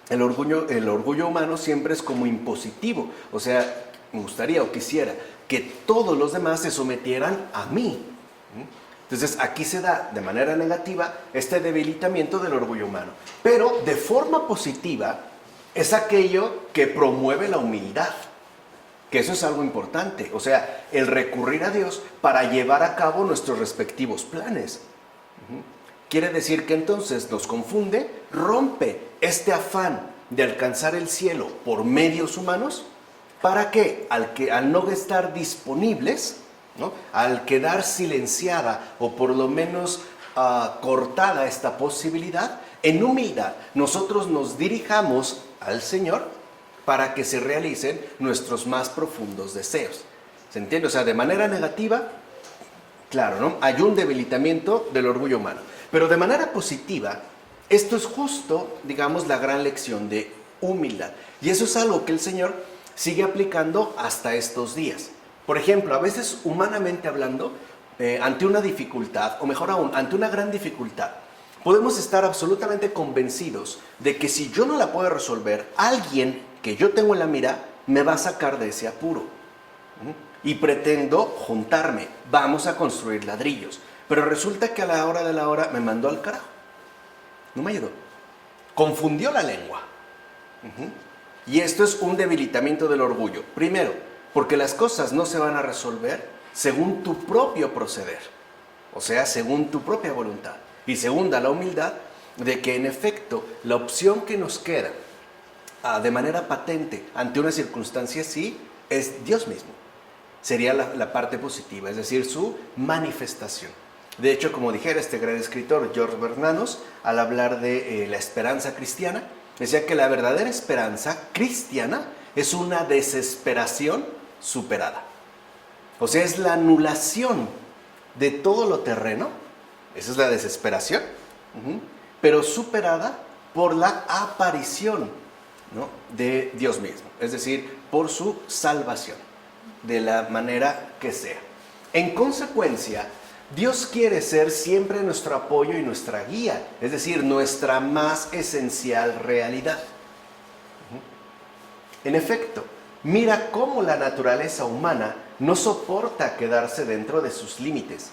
El orgullo humano siempre es como impositivo. O sea, me gustaría o quisiera que todos los demás se sometieran a mí. Entonces, aquí se da de manera negativa este debilitamiento del orgullo humano. Pero de forma positiva es aquello que promueve la humildad. Que eso es algo importante. O sea, el recurrir a Dios para llevar a cabo nuestros respectivos planes. Quiere decir que entonces nos confunde, rompe este afán de alcanzar el cielo por medios humanos, para que al no estar disponibles, ¿no? Al quedar silenciada o por lo menos cortada esta posibilidad, en humildad nosotros nos dirijamos al Señor para que se realicen nuestros más profundos deseos. ¿Se entiende? O sea, de manera negativa, claro, ¿no? Hay un debilitamiento del orgullo humano. Pero de manera positiva, esto es justo, digamos, la gran lección de humildad. Y eso es algo que el Señor sigue aplicando hasta estos días. Por ejemplo, a veces humanamente hablando, ante una dificultad, o mejor aún, ante una gran dificultad, podemos estar absolutamente convencidos de que si yo no la puedo resolver, alguien que yo tengo en la mira me va a sacar de ese apuro. Y pretendo juntarme, vamos a construir ladrillos. Pero resulta que a la hora de la hora me mandó al carajo. No me ayudó. Confundió la lengua. Y esto es un debilitamiento del orgullo. Primero, porque las cosas no se van a resolver según tu propio proceder. O sea, según tu propia voluntad. Y segunda, la humildad de que en efecto la opción que nos queda de manera patente ante una circunstancia así es Dios mismo. Sería la parte positiva, es decir, su manifestación. De hecho, como dijera este gran escritor George Bernanos, al hablar de la esperanza cristiana, decía que la verdadera esperanza cristiana es una desesperación superada. O sea, es la anulación de todo lo terreno, esa es la desesperación, pero superada por la aparición, ¿no? de Dios mismo, es decir, por su salvación, de la manera que sea. En consecuencia, Dios quiere ser siempre nuestro apoyo y nuestra guía, es decir, nuestra más esencial realidad. En efecto, mira cómo la naturaleza humana no soporta quedarse dentro de sus límites,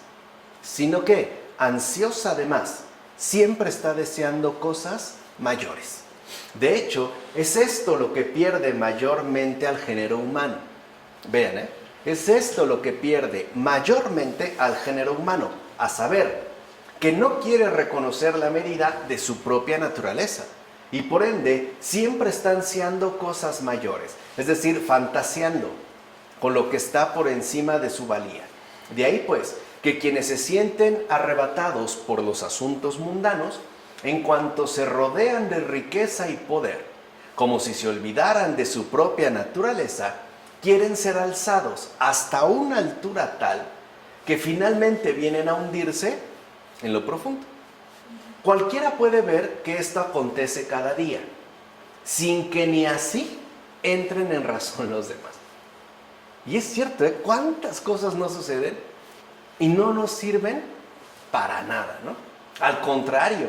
sino que, ansiosa de más, siempre está deseando cosas mayores. De hecho, es esto lo que pierde mayormente al género humano. Vean, es esto lo que pierde mayormente al género humano, a saber, que no quiere reconocer la medida de su propia naturaleza y por ende siempre está ansiando cosas mayores, es decir, fantaseando con lo que está por encima de su valía. De ahí pues que quienes se sienten arrebatados por los asuntos mundanos, en cuanto se rodean de riqueza y poder, como si se olvidaran de su propia naturaleza, quieren ser alzados hasta una altura tal que finalmente vienen a hundirse en lo profundo. Cualquiera puede ver que esto acontece cada día, sin que ni así entren en razón los demás. Y es cierto, ¿cuántas cosas no suceden y no nos sirven para nada, ¿no? Al contrario,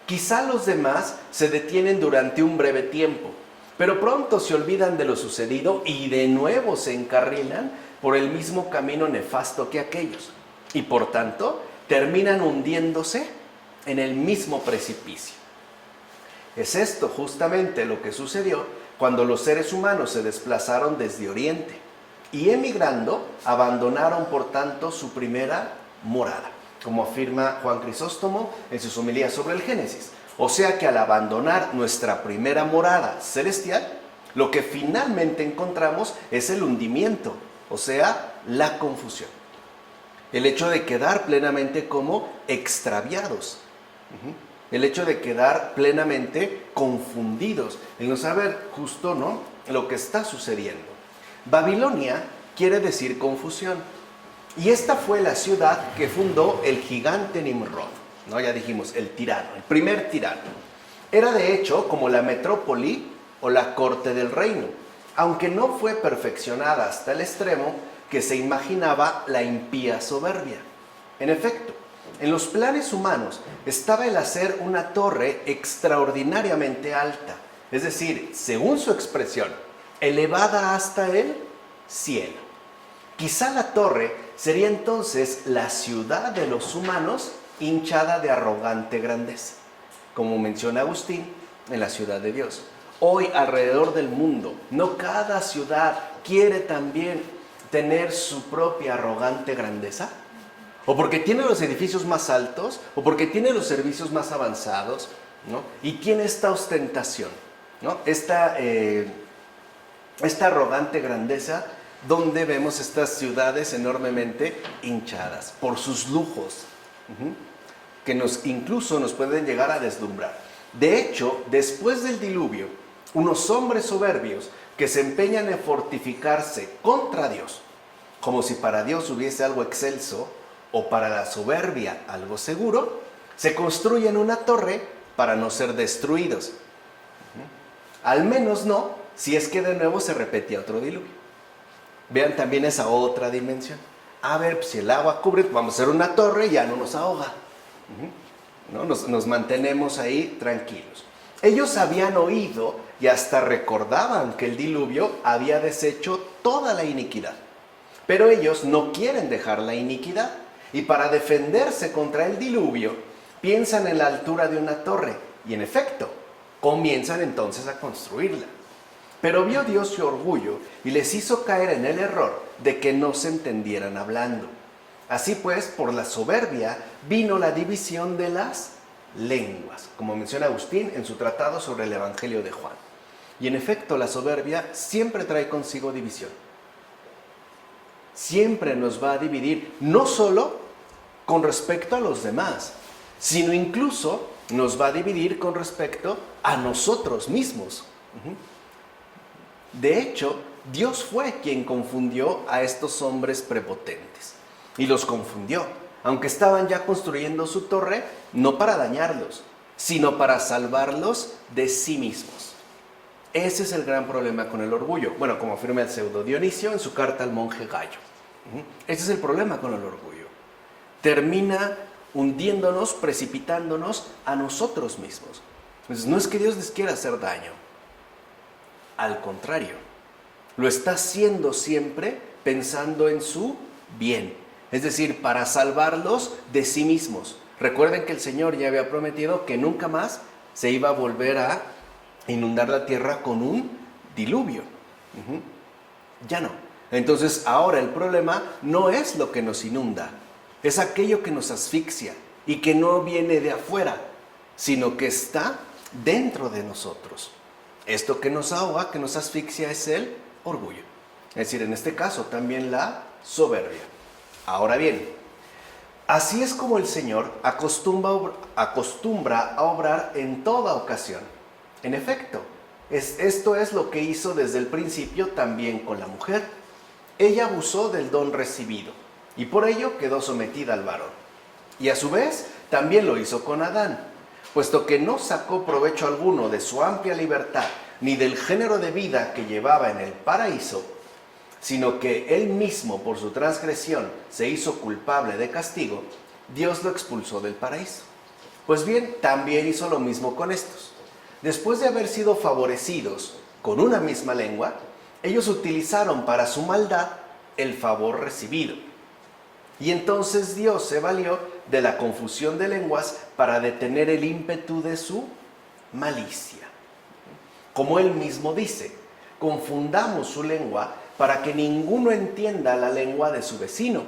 quizá los demás se detienen durante un breve tiempo, pero pronto se olvidan de lo sucedido y de nuevo se encarrilan por el mismo camino nefasto que aquellos. Y por tanto, terminan hundiéndose en el mismo precipicio. Es esto justamente lo que sucedió cuando los seres humanos se desplazaron desde Oriente y emigrando abandonaron por tanto su primera morada, como afirma Juan Crisóstomo en sus homilías sobre el Génesis. O sea que al abandonar nuestra primera morada celestial, lo que finalmente encontramos es el hundimiento, o sea, la confusión. El hecho de quedar plenamente como extraviados. El hecho de quedar plenamente confundidos, el no saber justo, ¿no?, lo que está sucediendo. Babilonia quiere decir confusión. Y esta fue la ciudad que fundó el gigante Nimrod, ¿no? Ya dijimos, el tirano, el primer tirano. Era de hecho como la metrópoli o la corte del reino, aunque no fue perfeccionada hasta el extremo que se imaginaba la impía soberbia. En efecto, en los planes humanos estaba el hacer una torre extraordinariamente alta, es decir, según su expresión, elevada hasta el cielo. Quizá la torre sería entonces la ciudad de los humanos hinchada de arrogante grandeza, como menciona Agustín en la ciudad de Dios. Hoy alrededor del mundo, no cada ciudad quiere también tener su propia arrogante grandeza, o porque tiene los edificios más altos, o porque tiene los servicios más avanzados, ¿no? Y tiene esta ostentación, ¿no? Esta arrogante grandeza, donde vemos estas ciudades enormemente hinchadas por sus lujos, que incluso nos pueden llegar a deslumbrar. De hecho, después del diluvio, unos hombres soberbios que se empeñan en fortificarse contra Dios, como si para Dios hubiese algo excelso o para la soberbia algo seguro, se construyen una torre para no ser destruidos. Al menos no, si es que de nuevo se repetía otro diluvio. Vean también esa otra dimensión. A ver, si el agua cubre, vamos a hacer una torre y ya no nos ahoga. ¿No? Nos mantenemos ahí tranquilos. Ellos habían oído y hasta recordaban que el diluvio había deshecho toda la iniquidad. Pero ellos no quieren dejar la iniquidad. Y para defenderse contra el diluvio, piensan en la altura de una torre. Y en efecto, comienzan entonces a construirla. Pero vio Dios su orgullo y les hizo caer en el error de que no se entendieran hablando. Así pues, por la soberbia vino la división de las lenguas, como menciona Agustín en su tratado sobre el Evangelio de Juan. Y en efecto, la soberbia siempre trae consigo división. Siempre nos va a dividir, no solo con respecto a los demás, sino incluso nos va a dividir con respecto a nosotros mismos. De hecho, Dios fue quien confundió a estos hombres prepotentes. Y los confundió, aunque estaban ya construyendo su torre, no para dañarlos, sino para salvarlos de sí mismos. Ese es el gran problema con el orgullo. Bueno, como afirma el pseudo Dionisio en su carta al monje Gallo. Ese es el problema con el orgullo. Termina hundiéndonos, precipitándonos a nosotros mismos. Entonces, no es que Dios les quiera hacer daño. Al contrario, lo está haciendo siempre pensando en su bien. Es decir, para salvarlos de sí mismos. Recuerden que el Señor ya había prometido que nunca más se iba a volver a inundar la tierra con un diluvio. Ya no. Entonces ahora el problema no es lo que nos inunda, es aquello que nos asfixia y que no viene de afuera, sino que está dentro de nosotros. Esto que nos ahoga, que nos asfixia, es el orgullo. Es decir, en este caso también la soberbia. Ahora bien, así es como el Señor acostumbra a obrar en toda ocasión. En efecto, esto es lo que hizo desde el principio también con la mujer. Ella abusó del don recibido y por ello quedó sometida al varón. Y a su vez también lo hizo con Adán, puesto que no sacó provecho alguno de su amplia libertad ni del género de vida que llevaba en el paraíso, sino que él mismo por su transgresión se hizo culpable de castigo, Dios lo expulsó del paraíso. Pues bien, también hizo lo mismo con estos. Después de haber sido favorecidos con una misma lengua, ellos utilizaron para su maldad el favor recibido. Y entonces Dios se valió de la confusión de lenguas para detener el ímpetu de su malicia. Como él mismo dice, confundamos su lengua para que ninguno entienda la lengua de su vecino.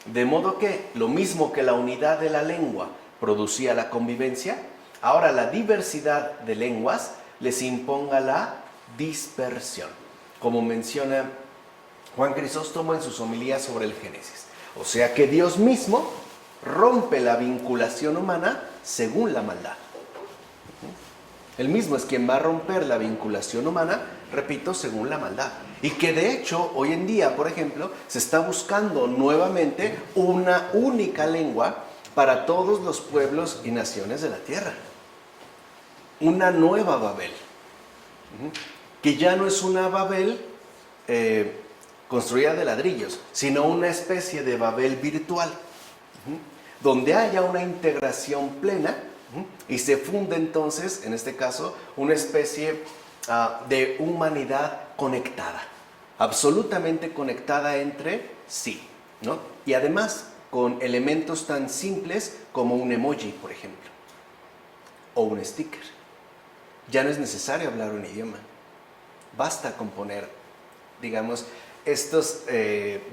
De modo que, lo mismo que la unidad de la lengua producía la convivencia, ahora la diversidad de lenguas les imponga la dispersión, como menciona Juan Crisóstomo en sus homilías sobre el Génesis. O sea que Dios mismo rompe la vinculación humana según la maldad. Él mismo es quien va a romper la vinculación humana, repito, según la maldad. Y que de hecho, hoy en día, por ejemplo, se está buscando nuevamente una única lengua para todos los pueblos y naciones de la tierra. Una nueva Babel. Que ya no es una Babel construida de ladrillos, sino una especie de Babel virtual. Donde haya una integración plena y se funde entonces, en este caso, una especie de humanidad conectada, absolutamente conectada entre sí, ¿no? Y además con elementos tan simples como un emoji, por ejemplo, o un sticker. Ya no es necesario hablar un idioma, basta con poner, digamos, estos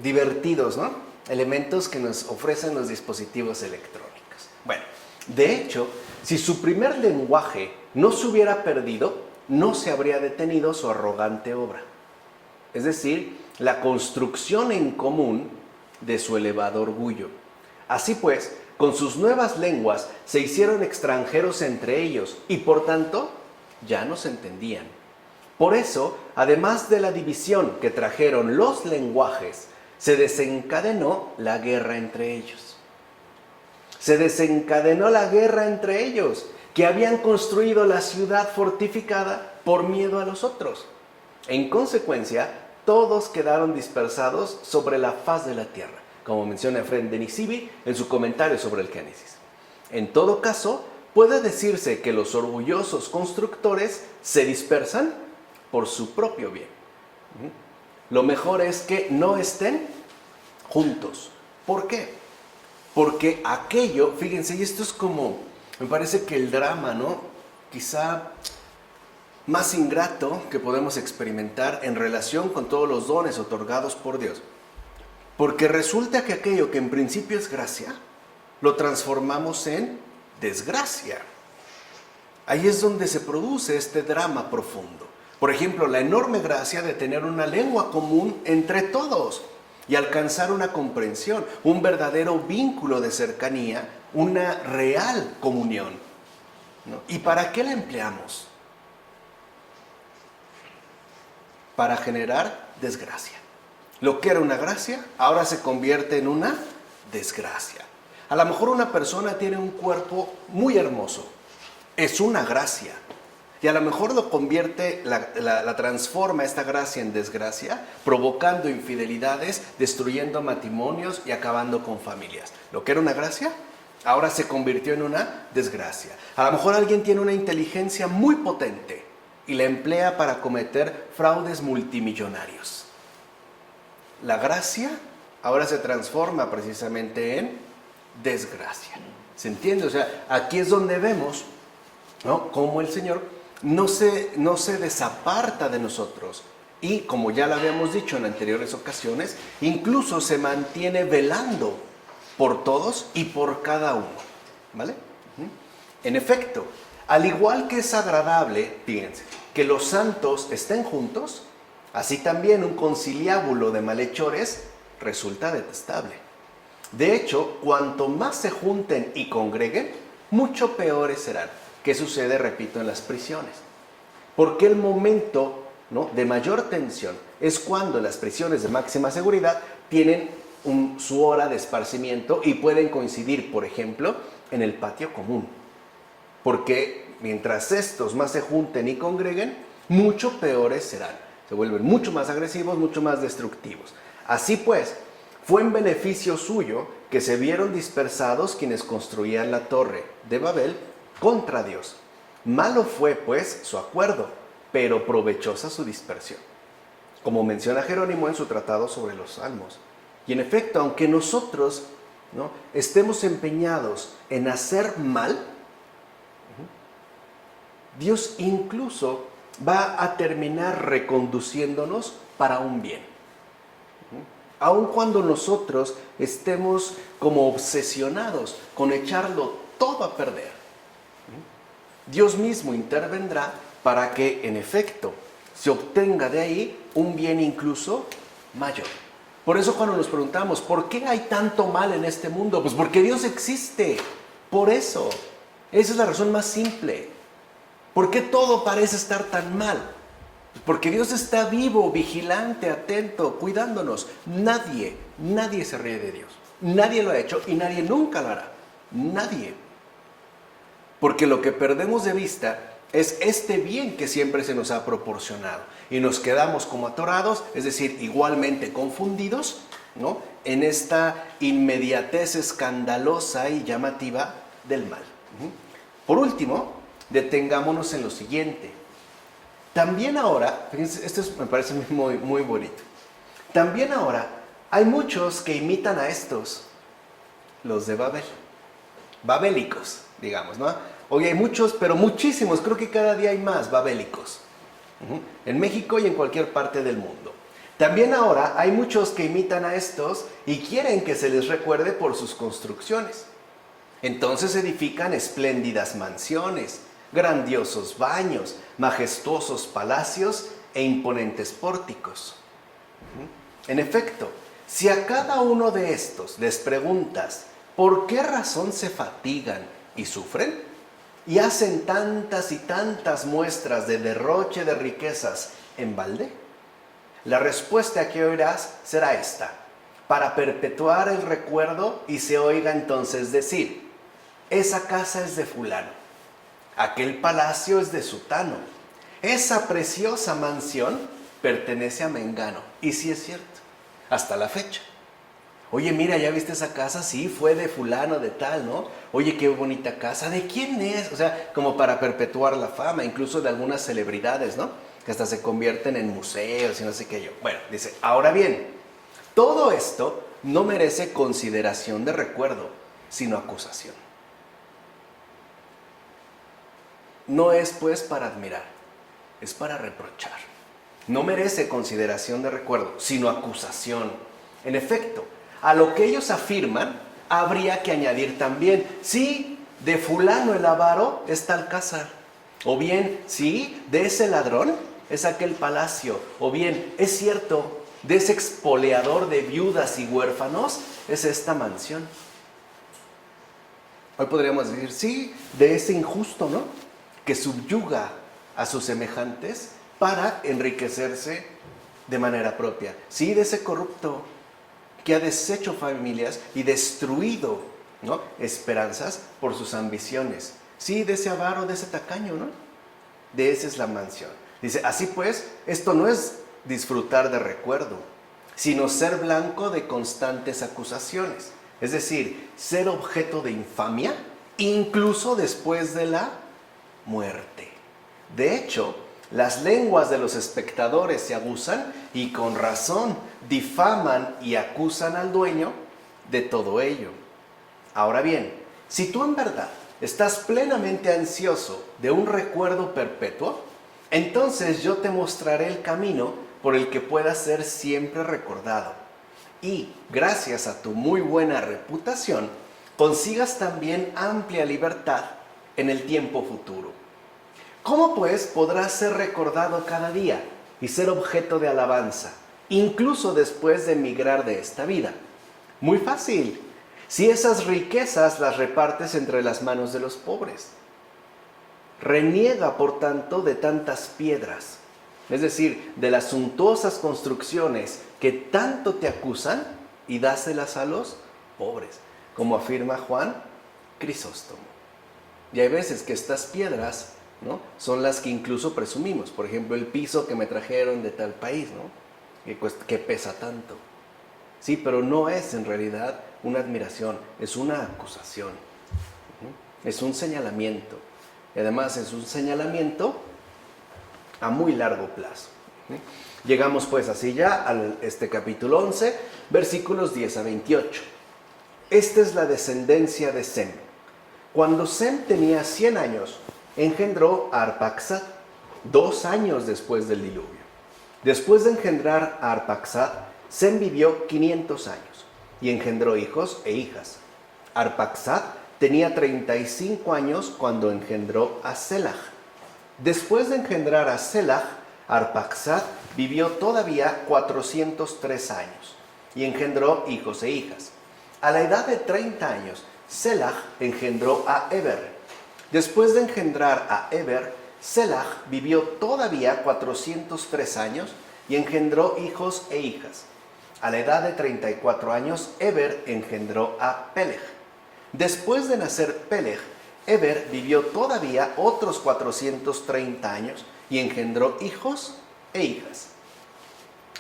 divertidos, ¿no?, elementos que nos ofrecen los dispositivos electrónicos. Bueno, de hecho, si su primer lenguaje no se hubiera perdido, no se habría detenido su arrogante obra. Es decir, la construcción en común de su elevado orgullo. Así pues, con sus nuevas lenguas se hicieron extranjeros entre ellos y por tanto ya no se entendían. Por eso, además de la división que trajeron los lenguajes, se desencadenó la guerra entre ellos. Se desencadenó la guerra entre ellos, que habían construido la ciudad fortificada por miedo a los otros. En consecuencia, todos quedaron dispersados sobre la faz de la tierra, como menciona Efrén de Nisibi en su comentario sobre el Génesis. En todo caso, puede decirse que los orgullosos constructores se dispersan por su propio bien. Lo mejor es que no estén juntos. ¿Por qué? Porque aquello, fíjense, y esto es como, me parece que el drama, ¿no?, quizá más ingrato que podemos experimentar en relación con todos los dones otorgados por Dios. Porque resulta que aquello que en principio es gracia, lo transformamos en desgracia. Ahí es donde se produce este drama profundo. Por ejemplo, la enorme gracia de tener una lengua común entre todos y alcanzar una comprensión, un verdadero vínculo de cercanía, una real comunión, ¿no? ¿Y para qué la empleamos? Para generar desgracia. Lo que era una gracia, ahora se convierte en una desgracia. A lo mejor una persona tiene un cuerpo muy hermoso, es una gracia. Y a lo mejor lo convierte, la transforma esta gracia en desgracia, provocando infidelidades, destruyendo matrimonios y acabando con familias. Lo que era una gracia, ahora se convirtió en una desgracia. A lo mejor alguien tiene una inteligencia muy potente y la emplea para cometer fraudes multimillonarios. La gracia ahora se transforma precisamente en desgracia. ¿Se entiende? O sea, aquí es donde vemos, ¿no?, cómo el Señor no se desaparta de nosotros y, como ya lo habíamos dicho en anteriores ocasiones, incluso se mantiene velando por todos y por cada uno, ¿vale? En efecto, al igual que es agradable, fíjense, que los santos estén juntos, así también un conciliábulo de malhechores resulta detestable. De hecho, cuanto más se junten y congreguen, mucho peores serán. ¿Qué sucede, repito, en las prisiones? Porque el momento, ¿no?, de mayor tensión es cuando las prisiones de máxima seguridad tienen su hora de esparcimiento y pueden coincidir, por ejemplo, en el patio común. Porque mientras estos más se junten y congreguen, mucho peores serán. Se vuelven mucho más agresivos, mucho más destructivos. Así pues, fue en beneficio suyo que se vieron dispersados quienes construían la torre de Babel contra Dios. Malo fue, pues, su acuerdo, pero provechosa su dispersión, como menciona Jerónimo en su tratado sobre los Salmos. Y en efecto, aunque nosotros, ¿no?, estemos empeñados en hacer mal, Dios incluso va a terminar reconduciéndonos para un bien. Aun cuando nosotros estemos como obsesionados con echarlo todo a perder, Dios mismo intervendrá para que, en efecto, se obtenga de ahí un bien incluso mayor. Por eso cuando nos preguntamos, ¿por qué hay tanto mal en este mundo? Pues porque Dios existe. Por eso. Esa es la razón más simple. ¿Por qué todo parece estar tan mal? Porque Dios está vivo, vigilante, atento, cuidándonos. Nadie se ríe de Dios. Nadie lo ha hecho y nadie nunca lo hará. Nadie. Porque lo que perdemos de vista es este bien que siempre se nos ha proporcionado. Y nos quedamos como atorados, es decir, igualmente confundidos, ¿no?, en esta inmediatez escandalosa y llamativa del mal. Por último, detengámonos en lo siguiente. También ahora, fíjense, esto me parece muy, muy bonito. También ahora hay muchos que imitan a estos, los de Babel, babélicos, digamos, ¿no? Hoy hay muchos, pero muchísimos, creo que cada día hay más babélicos, en México y en cualquier parte del mundo. También ahora hay muchos que imitan a estos y quieren que se les recuerde por sus construcciones. Entonces edifican espléndidas mansiones, grandiosos baños, majestuosos palacios e imponentes pórticos. En efecto, si a cada uno de estos les preguntas por qué razón se fatigan y sufren, y hacen tantas y tantas muestras de derroche de riquezas en balde, la respuesta que oirás será esta: para perpetuar el recuerdo y se oiga entonces decir, esa casa es de fulano, aquel palacio es de sutano, esa preciosa mansión pertenece a mengano. Y sí es cierto, hasta la fecha. Oye, mira, ¿ya viste esa casa? Sí, fue de fulano, de tal, ¿no? Oye, qué bonita casa, ¿de quién es? O sea, como para perpetuar la fama, incluso de algunas celebridades, ¿no?, que hasta se convierten en museos y no sé qué yo. Bueno, dice, ahora bien, todo esto no merece consideración de recuerdo, sino acusación. No es pues para admirar, es para reprochar. No merece consideración de recuerdo, sino acusación. En efecto, a lo que ellos afirman, habría que añadir también, sí, de fulano el avaro es tal casa. O bien, sí, de ese ladrón es aquel palacio. O bien, es cierto, de ese expoliador de viudas y huérfanos es esta mansión. Hoy podríamos decir, sí, de ese injusto, ¿no?, que subyuga a sus semejantes para enriquecerse de manera propia. Sí, de ese corrupto que ha deshecho familias y destruido, ¿no?, esperanzas por sus ambiciones. Sí, de ese avaro, de ese tacaño, ¿no? De esa es la mansión. Dice, así pues, esto no es disfrutar de recuerdo, sino ser blanco de constantes acusaciones. Es decir, ser objeto de infamia, incluso después de la muerte. De hecho, las lenguas de los espectadores se aguzan y con razón difaman y acusan al dueño de todo ello. Ahora bien, si tú en verdad estás plenamente ansioso de un recuerdo perpetuo, entonces yo te mostraré el camino por el que puedas ser siempre recordado. Y, gracias a tu muy buena reputación, consigas también amplia libertad en el tiempo futuro. ¿Cómo pues podrás ser recordado cada día y ser objeto de alabanza, incluso después de emigrar de esta vida? Muy fácil, si esas riquezas las repartes entre las manos de los pobres. Reniega, por tanto, de tantas piedras, es decir, de las suntuosas construcciones que tanto te acusan, y dáselas a los pobres, como afirma Juan Crisóstomo. Y hay veces que estas piedras, ¿no?, son las que incluso presumimos. Por ejemplo, el piso que me trajeron de tal país, ¿no?, que pesa tanto. Sí, pero no es en realidad una admiración, es una acusación. Es un señalamiento. Y además es un señalamiento a muy largo plazo. Llegamos pues así ya a este capítulo 11, versículos 10 a 28. Esta es la descendencia de Sem. Cuando Sem tenía 100 años, engendró a Arpaxad, 2 años después del diluvio. Después de engendrar a Arpaxad, Sem vivió 500 años y engendró hijos e hijas. Arpaxad tenía 35 años cuando engendró a Selah. Después de engendrar a Selah, Arpachsad vivió todavía 403 años y engendró hijos e hijas. A la edad de 30 años, Selah engendró a Eber. Después de engendrar a Eber, Selah vivió todavía 403 años y engendró hijos e hijas. A la edad de 34 años, Eber engendró a Peleg. Después de nacer Peleg, Eber vivió todavía otros 430 años y engendró hijos e hijas.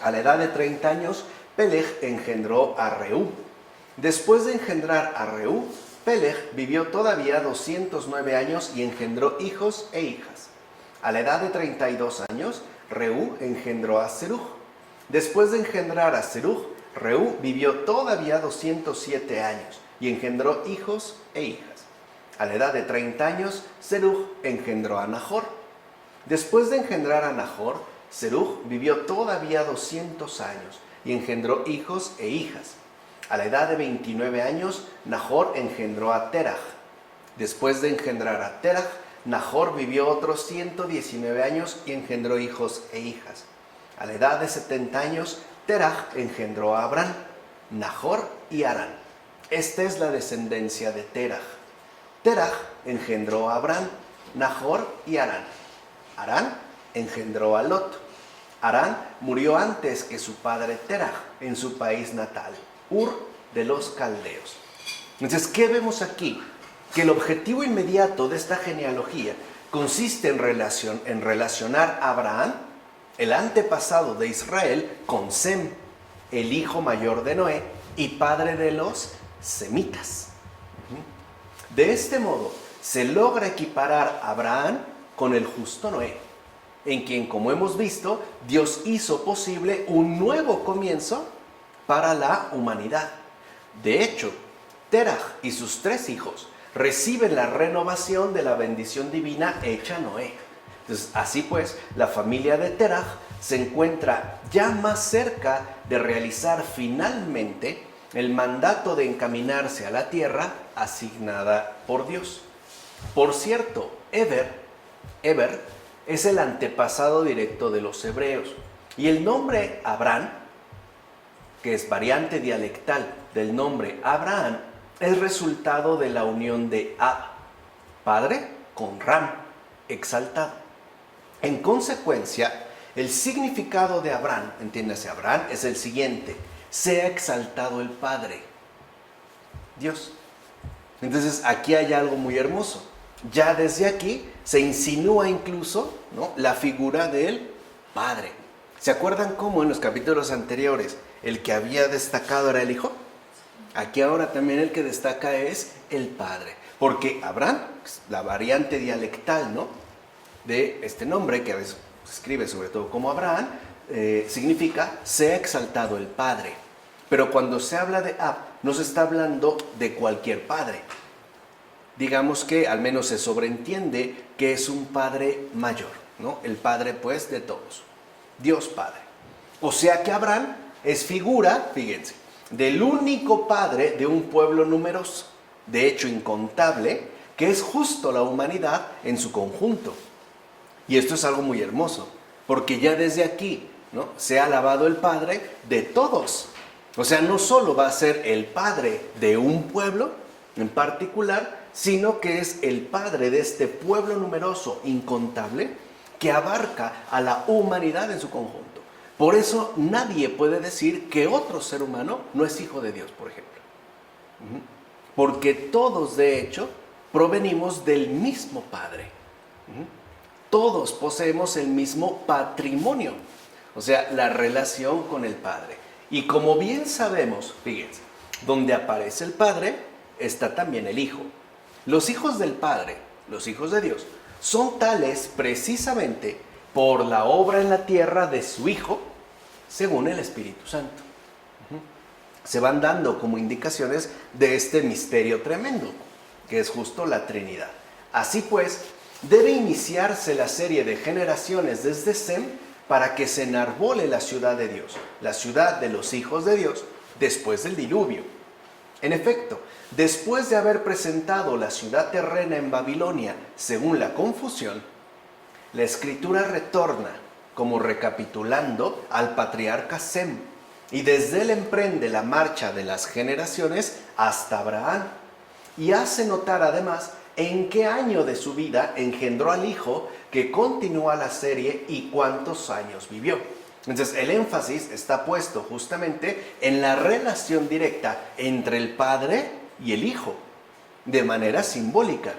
A la edad de 30 años, Peleg engendró a Reú. Después de engendrar a Reú, Peleg vivió todavía 209 años y engendró hijos e hijas. A la edad de 32 años, Reú engendró a Serug. Después de engendrar a Serug, Reú vivió todavía 207 años y engendró hijos e hijas. A la edad de 30 años, Serug engendró a Nahor. Después de engendrar a Nahor, Serug vivió todavía 200 años y engendró hijos e hijas. A la edad de 29 años, Nahor engendró a Terah. Después de engendrar a Terah, Nahor vivió otros 119 años y engendró hijos e hijas. A la edad de 70 años, Terah engendró a Abrán, Nahor y Harán. Esta es la descendencia de Terah. Terah engendró a Abrán, Nahor y Harán. Harán engendró a Lot. Harán murió antes que su padre Terah en su país natal, Ur de los Caldeos. Entonces, ¿qué vemos aquí? Que el objetivo inmediato de esta genealogía consiste en relacionar a Abraham, el antepasado de Israel, con Sem, el hijo mayor de Noé y padre de los semitas. De este modo, se logra equiparar a Abraham con el justo Noé, en quien, como hemos visto, Dios hizo posible un nuevo comienzo para la humanidad. De hecho, Terah y sus 3 hijos reciben la renovación de la bendición divina hecha a Noé. Entonces, así pues, la familia de Terah se encuentra ya más cerca de realizar finalmente el mandato de encaminarse a la tierra asignada por Dios. Por cierto, Eber es el antepasado directo de los hebreos, y el nombre Abraham, que es variante dialectal del nombre Abraham, es resultado de la unión de Ab, padre, con Ram, exaltado. En consecuencia, el significado de Abraham, entiéndase, Abraham es el siguiente: sea exaltado el Padre, Dios. Entonces, aquí hay algo muy hermoso. Ya desde aquí se insinúa incluso, ¿no?, la figura del Padre. ¿Se acuerdan cómo en los capítulos anteriores el que había destacado era el Hijo? Aquí ahora también el que destaca es el Padre. Porque Abraham, la variante dialectal, ¿no?, de este nombre, que a veces se escribe sobre todo como Abraham, significa sea exaltado el Padre. Pero cuando se habla de Ab, no se está hablando de cualquier padre. Digamos que al menos se sobreentiende que es un padre mayor, ¿no? El padre, pues, de todos. Dios Padre. O sea que Abraham es figura, fíjense, del único padre de un pueblo numeroso, de hecho incontable, que es justo la humanidad en su conjunto. Y esto es algo muy hermoso, porque ya desde aquí, ¿no?, se ha alabado el Padre de todos. O sea, no solo va a ser el Padre de un pueblo en particular, sino que es el Padre de este pueblo numeroso, incontable, que abarca a la humanidad en su conjunto. Por eso nadie puede decir que otro ser humano no es hijo de Dios, por ejemplo. Porque todos, de hecho, provenimos del mismo Padre. Todos poseemos el mismo patrimonio, o sea, la relación con el Padre. Y como bien sabemos, fíjense, donde aparece el Padre, está también el Hijo. Los hijos del Padre, los hijos de Dios, son tales precisamente por la obra en la tierra de su Hijo, según el Espíritu Santo. Se van dando como indicaciones de este misterio tremendo, que es justo la Trinidad. Así pues, debe iniciarse la serie de generaciones desde Sem para que se enarbole la ciudad de Dios, la ciudad de los hijos de Dios, después del diluvio. En efecto, después de haber presentado la ciudad terrena en Babilonia según la confusión, la Escritura retorna como recapitulando al patriarca Sem, y desde él emprende la marcha de las generaciones hasta Abraham, y hace notar además en qué año de su vida engendró al hijo que continúa la serie y cuántos años vivió. Entonces el énfasis está puesto justamente en la relación directa entre el padre y el hijo, de manera simbólica.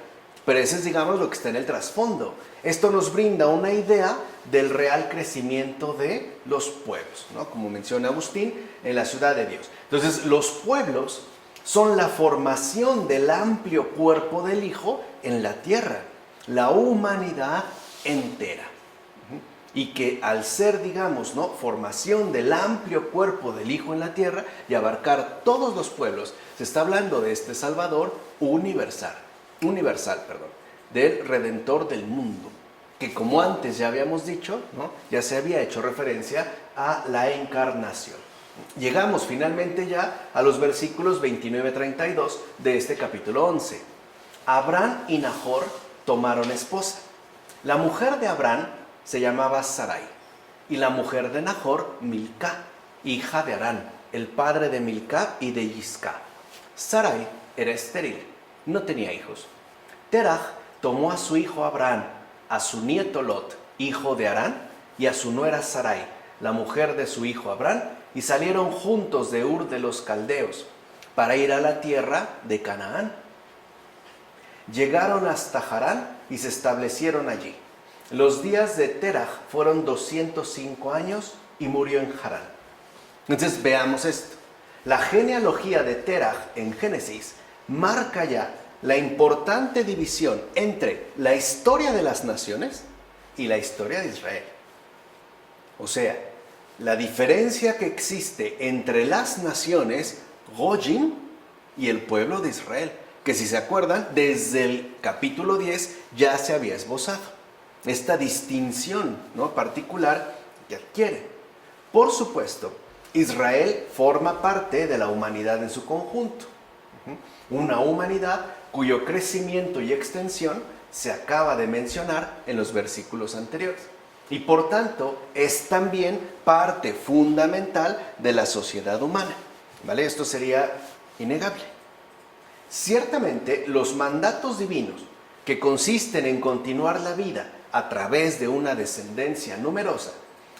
Pero ese es, digamos, lo que está en el trasfondo. Esto nos brinda una idea del real crecimiento de los pueblos, ¿no? Como menciona Agustín, en la ciudad de Dios. Entonces, los pueblos son la formación del amplio cuerpo del Hijo en la tierra, la humanidad entera. Y que al ser, digamos, ¿no?, formación del amplio cuerpo del Hijo en la tierra y abarcar todos los pueblos, se está hablando de este Salvador universal, del Redentor del mundo, que como antes ya habíamos dicho, ¿no?, ya se había hecho referencia a la encarnación. Llegamos finalmente ya a los versículos 29-32 de este capítulo 11. Abraham y Nahor tomaron esposa. La mujer de Abraham se llamaba Sarai, y la mujer de Nahor, Milcá, hija de Harán, el padre de Milcá y de Yiscá. Sarai era estéril, no tenía hijos. Teraj tomó a su hijo Abraham, a su nieto Lot, hijo de Harán, y a su nuera Sarai, la mujer de su hijo Abraham, y salieron juntos de Ur de los Caldeos, para ir a la tierra de Canaán. Llegaron hasta Harán y se establecieron allí. Los días de Teraj fueron 205 años y murió en Harán. Entonces veamos esto. La genealogía de Teraj en Génesis marca ya la importante división entre la historia de las naciones y la historia de Israel. O sea, la diferencia que existe entre las naciones, Gojim, y el pueblo de Israel, que si se acuerdan, desde el capítulo 10 ya se había esbozado esta distinción, ¿no?, particular que adquiere. Por supuesto, Israel forma parte de la humanidad en su conjunto. Una humanidad cuyo crecimiento y extensión se acaba de mencionar en los versículos anteriores. Y por tanto, es también parte fundamental de la sociedad humana. ¿Vale? Esto sería innegable. Ciertamente, los mandatos divinos, que consisten en continuar la vida a través de una descendencia numerosa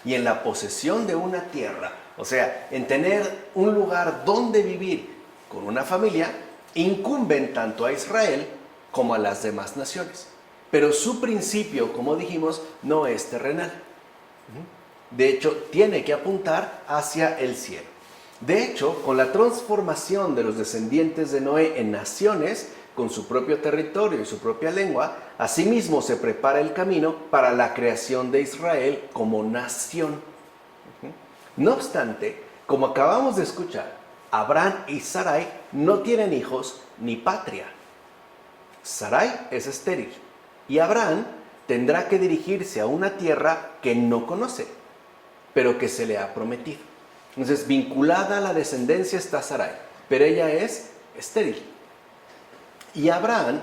y en la posesión de una tierra, o sea, en tener un lugar donde vivir con una familia, incumben tanto a Israel como a las demás naciones. Pero su principio, como dijimos, no es terrenal. De hecho, tiene que apuntar hacia el cielo. De hecho, con la transformación de los descendientes de Noé en naciones, con su propio territorio y su propia lengua, asimismo se prepara el camino para la creación de Israel como nación. No obstante, como acabamos de escuchar, Abraham y Sarai no tienen hijos ni patria. Sarai es estéril y Abraham tendrá que dirigirse a una tierra que no conoce, pero que se le ha prometido. Entonces, vinculada a la descendencia está Sarai, pero ella es estéril. Y Abraham,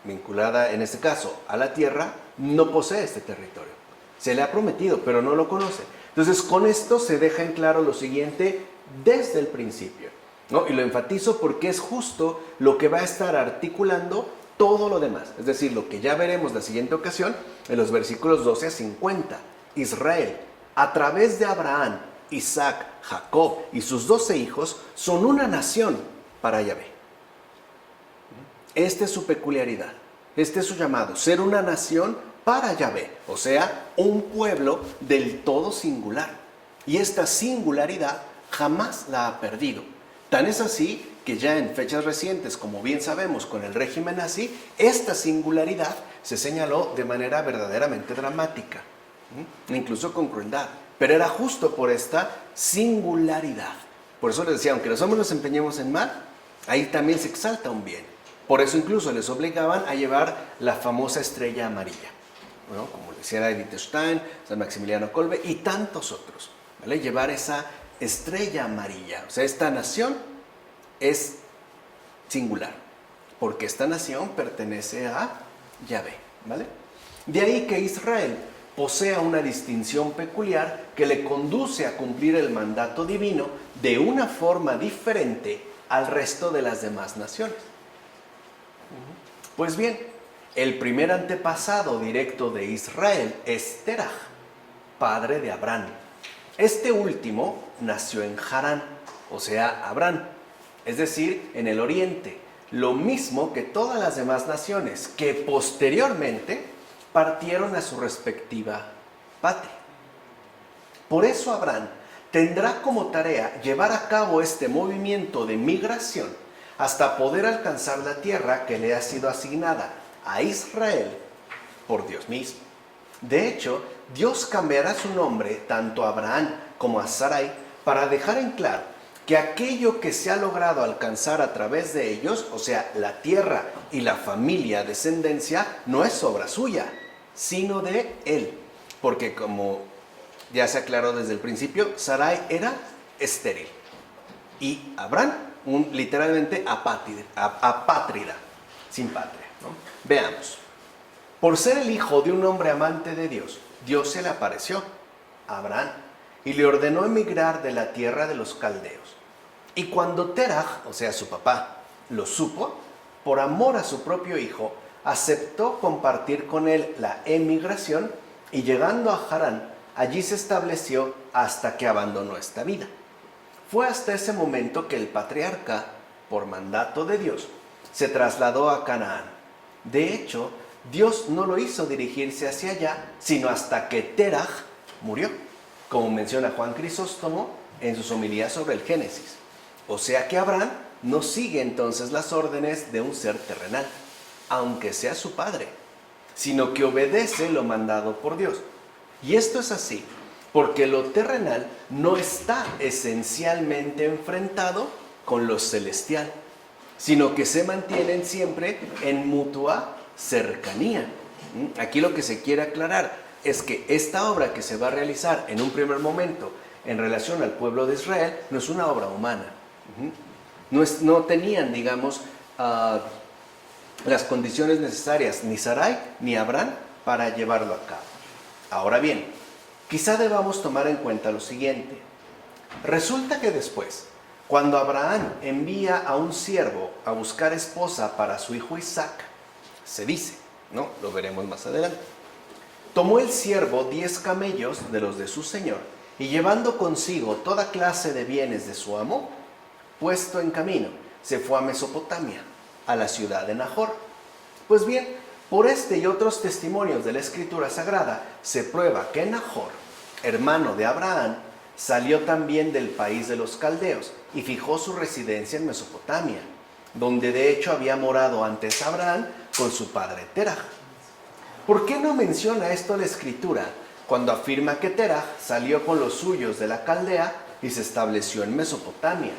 vinculada en este caso a la tierra, no posee este territorio. Se le ha prometido, pero no lo conoce. Entonces, con esto se deja en claro lo siguiente desde el principio, ¿no? Y lo enfatizo porque es justo lo que va a estar articulando todo lo demás. Es decir, lo que ya veremos la siguiente ocasión en los versículos 12 a 50. Israel, a través de Abraham, Isaac, Jacob y sus 12 hijos, son una nación para Yahvé. Esta es su peculiaridad, este es su llamado, ser una nación para Yahvé, o sea, un pueblo del todo singular. Y esta singularidad jamás la ha perdido. Tan es así que ya en fechas recientes, como bien sabemos, con el régimen nazi, esta singularidad se señaló de manera verdaderamente dramática, incluso con crueldad. Pero era justo por esta singularidad. Por eso les decía, aunque los hombres nos empeñemos en mal, ahí también se exalta un bien. Por eso incluso les obligaban a llevar la famosa estrella amarilla, ¿no?, como decía Edith Stein, San Maximiliano Kolbe y tantos otros, ¿vale? Llevar esa estrella amarilla. O sea, esta nación es singular, porque esta nación pertenece a Yahvé, ¿vale? De ahí que Israel posea una distinción peculiar que le conduce a cumplir el mandato divino de una forma diferente al resto de las demás naciones. Pues bien, el primer antepasado directo de Israel es Teraj, padre de Abraham. Este último nació en Harán, o sea, Abraham, es decir, en el oriente, lo mismo que todas las demás naciones que posteriormente partieron a su respectiva patria. Por eso Abraham tendrá como tarea llevar a cabo este movimiento de migración hasta poder alcanzar la tierra que le ha sido asignada a Israel por Dios mismo. De hecho, Dios cambiará su nombre tanto a Abraham como a Sarai para dejar en claro que aquello que se ha logrado alcanzar a través de ellos, o sea, la tierra y la familia, descendencia, no es obra suya, sino de él. Porque como ya se aclaró desde el principio, Sarai era estéril y Abraham, literalmente apátrida, sin patria, ¿no? Veamos. Por ser el hijo de un hombre amante de Dios, Dios se le apareció a Abraham y le ordenó emigrar de la tierra de los caldeos. Y cuando Teraj, o sea su papá, lo supo, por amor a su propio hijo, aceptó compartir con él la emigración y llegando a Harán, allí se estableció hasta que abandonó esta vida. Fue hasta ese momento que el patriarca, por mandato de Dios, se trasladó a Canaán. De hecho, Dios no lo hizo dirigirse hacia allá, sino hasta que Teraj murió, como menciona Juan Crisóstomo en sus homilías sobre el Génesis. O sea que Abraham no sigue entonces las órdenes de un ser terrenal, aunque sea su padre, sino que obedece lo mandado por Dios. Y esto es así, porque lo terrenal no está esencialmente enfrentado con lo celestial, sino que se mantienen siempre en mutua cercanía. Aquí lo que se quiere aclarar es que esta obra que se va a realizar en un primer momento en relación al pueblo de Israel no es una obra humana. No tenían, digamos, las condiciones necesarias ni Sarai ni Abraham para llevarlo a cabo. Ahora bien, quizá debamos tomar en cuenta lo siguiente. Resulta que después, cuando Abraham envía a un siervo a buscar esposa para su hijo Isaac, se dice, ¿no? Lo veremos más adelante. Tomó el siervo 10 camellos de los de su señor y llevando consigo toda clase de bienes de su amo, puesto en camino, se fue a Mesopotamia, a la ciudad de Nahor. Pues bien, por este y otros testimonios de la Escritura Sagrada, se prueba que Nahor, hermano de Abraham, salió también del país de los caldeos y fijó su residencia en Mesopotamia, donde de hecho había morado antes Abraham con su padre Teraj. ¿Por qué no menciona esto la Escritura cuando afirma que Teraj salió con los suyos de la Caldea y se estableció en Mesopotamia?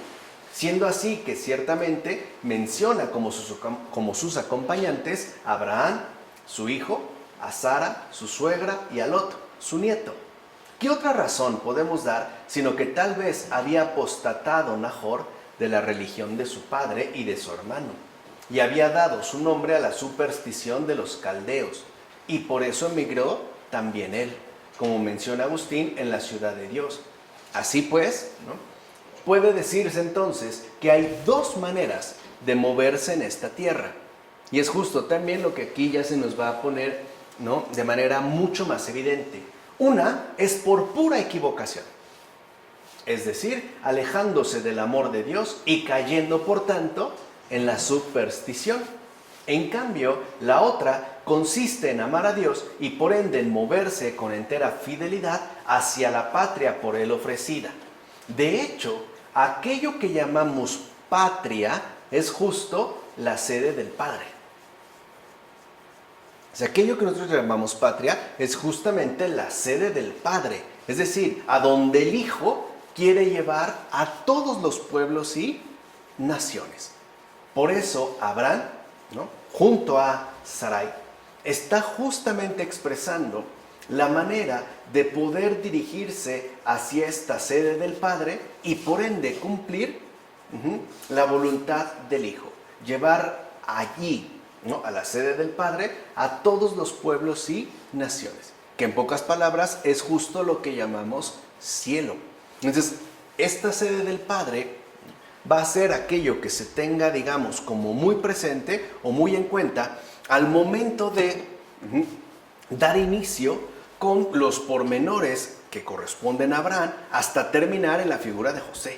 Siendo así que ciertamente menciona como sus acompañantes a Abraham, su hijo, a Sara, su suegra, y a Lot, su nieto. ¿Qué otra razón podemos dar sino que tal vez había apostatado Nahor de la religión de su padre y de su hermano, y había dado su nombre a la superstición de los caldeos, y por eso emigró también él, como menciona Agustín en La Ciudad de Dios? Así pues, ¿no?, puede decirse entonces que hay dos maneras de moverse en esta tierra. Y es justo también lo que aquí ya se nos va a poner, ¿no?, de manera mucho más evidente. Una es por pura equivocación, es decir, alejándose del amor de Dios y cayendo, por tanto, en la superstición. En cambio, la otra consiste en amar a Dios y por ende en moverse con entera fidelidad hacia la patria por él ofrecida. De hecho, aquello que llamamos patria es justo la sede del Padre. O sea, aquello que nosotros llamamos patria es justamente la sede del Padre, es decir, a donde el Hijo quiere llevar a todos los pueblos y naciones. Por eso Abraham, ¿no?, junto a Sarai, está justamente expresando la manera de poder dirigirse hacia esta sede del Padre y por ende cumplir la voluntad del Hijo, llevar allí, ¿no?, a la sede del Padre a todos los pueblos y naciones. que en pocas palabras es justo lo que llamamos cielo. Entonces, esta sede del Padre va a ser aquello que se tenga, digamos, como muy presente o muy en cuenta al momento de dar inicio con los pormenores que corresponden a Abraham hasta terminar en la figura de José.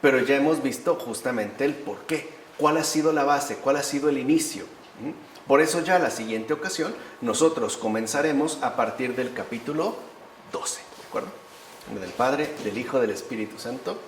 Pero ya hemos visto justamente el por qué, cuál ha sido la base, cuál ha sido el inicio. Por eso ya la siguiente ocasión nosotros comenzaremos a partir del capítulo 12, ¿de acuerdo? En nombre del Padre, del Hijo, del Espíritu Santo.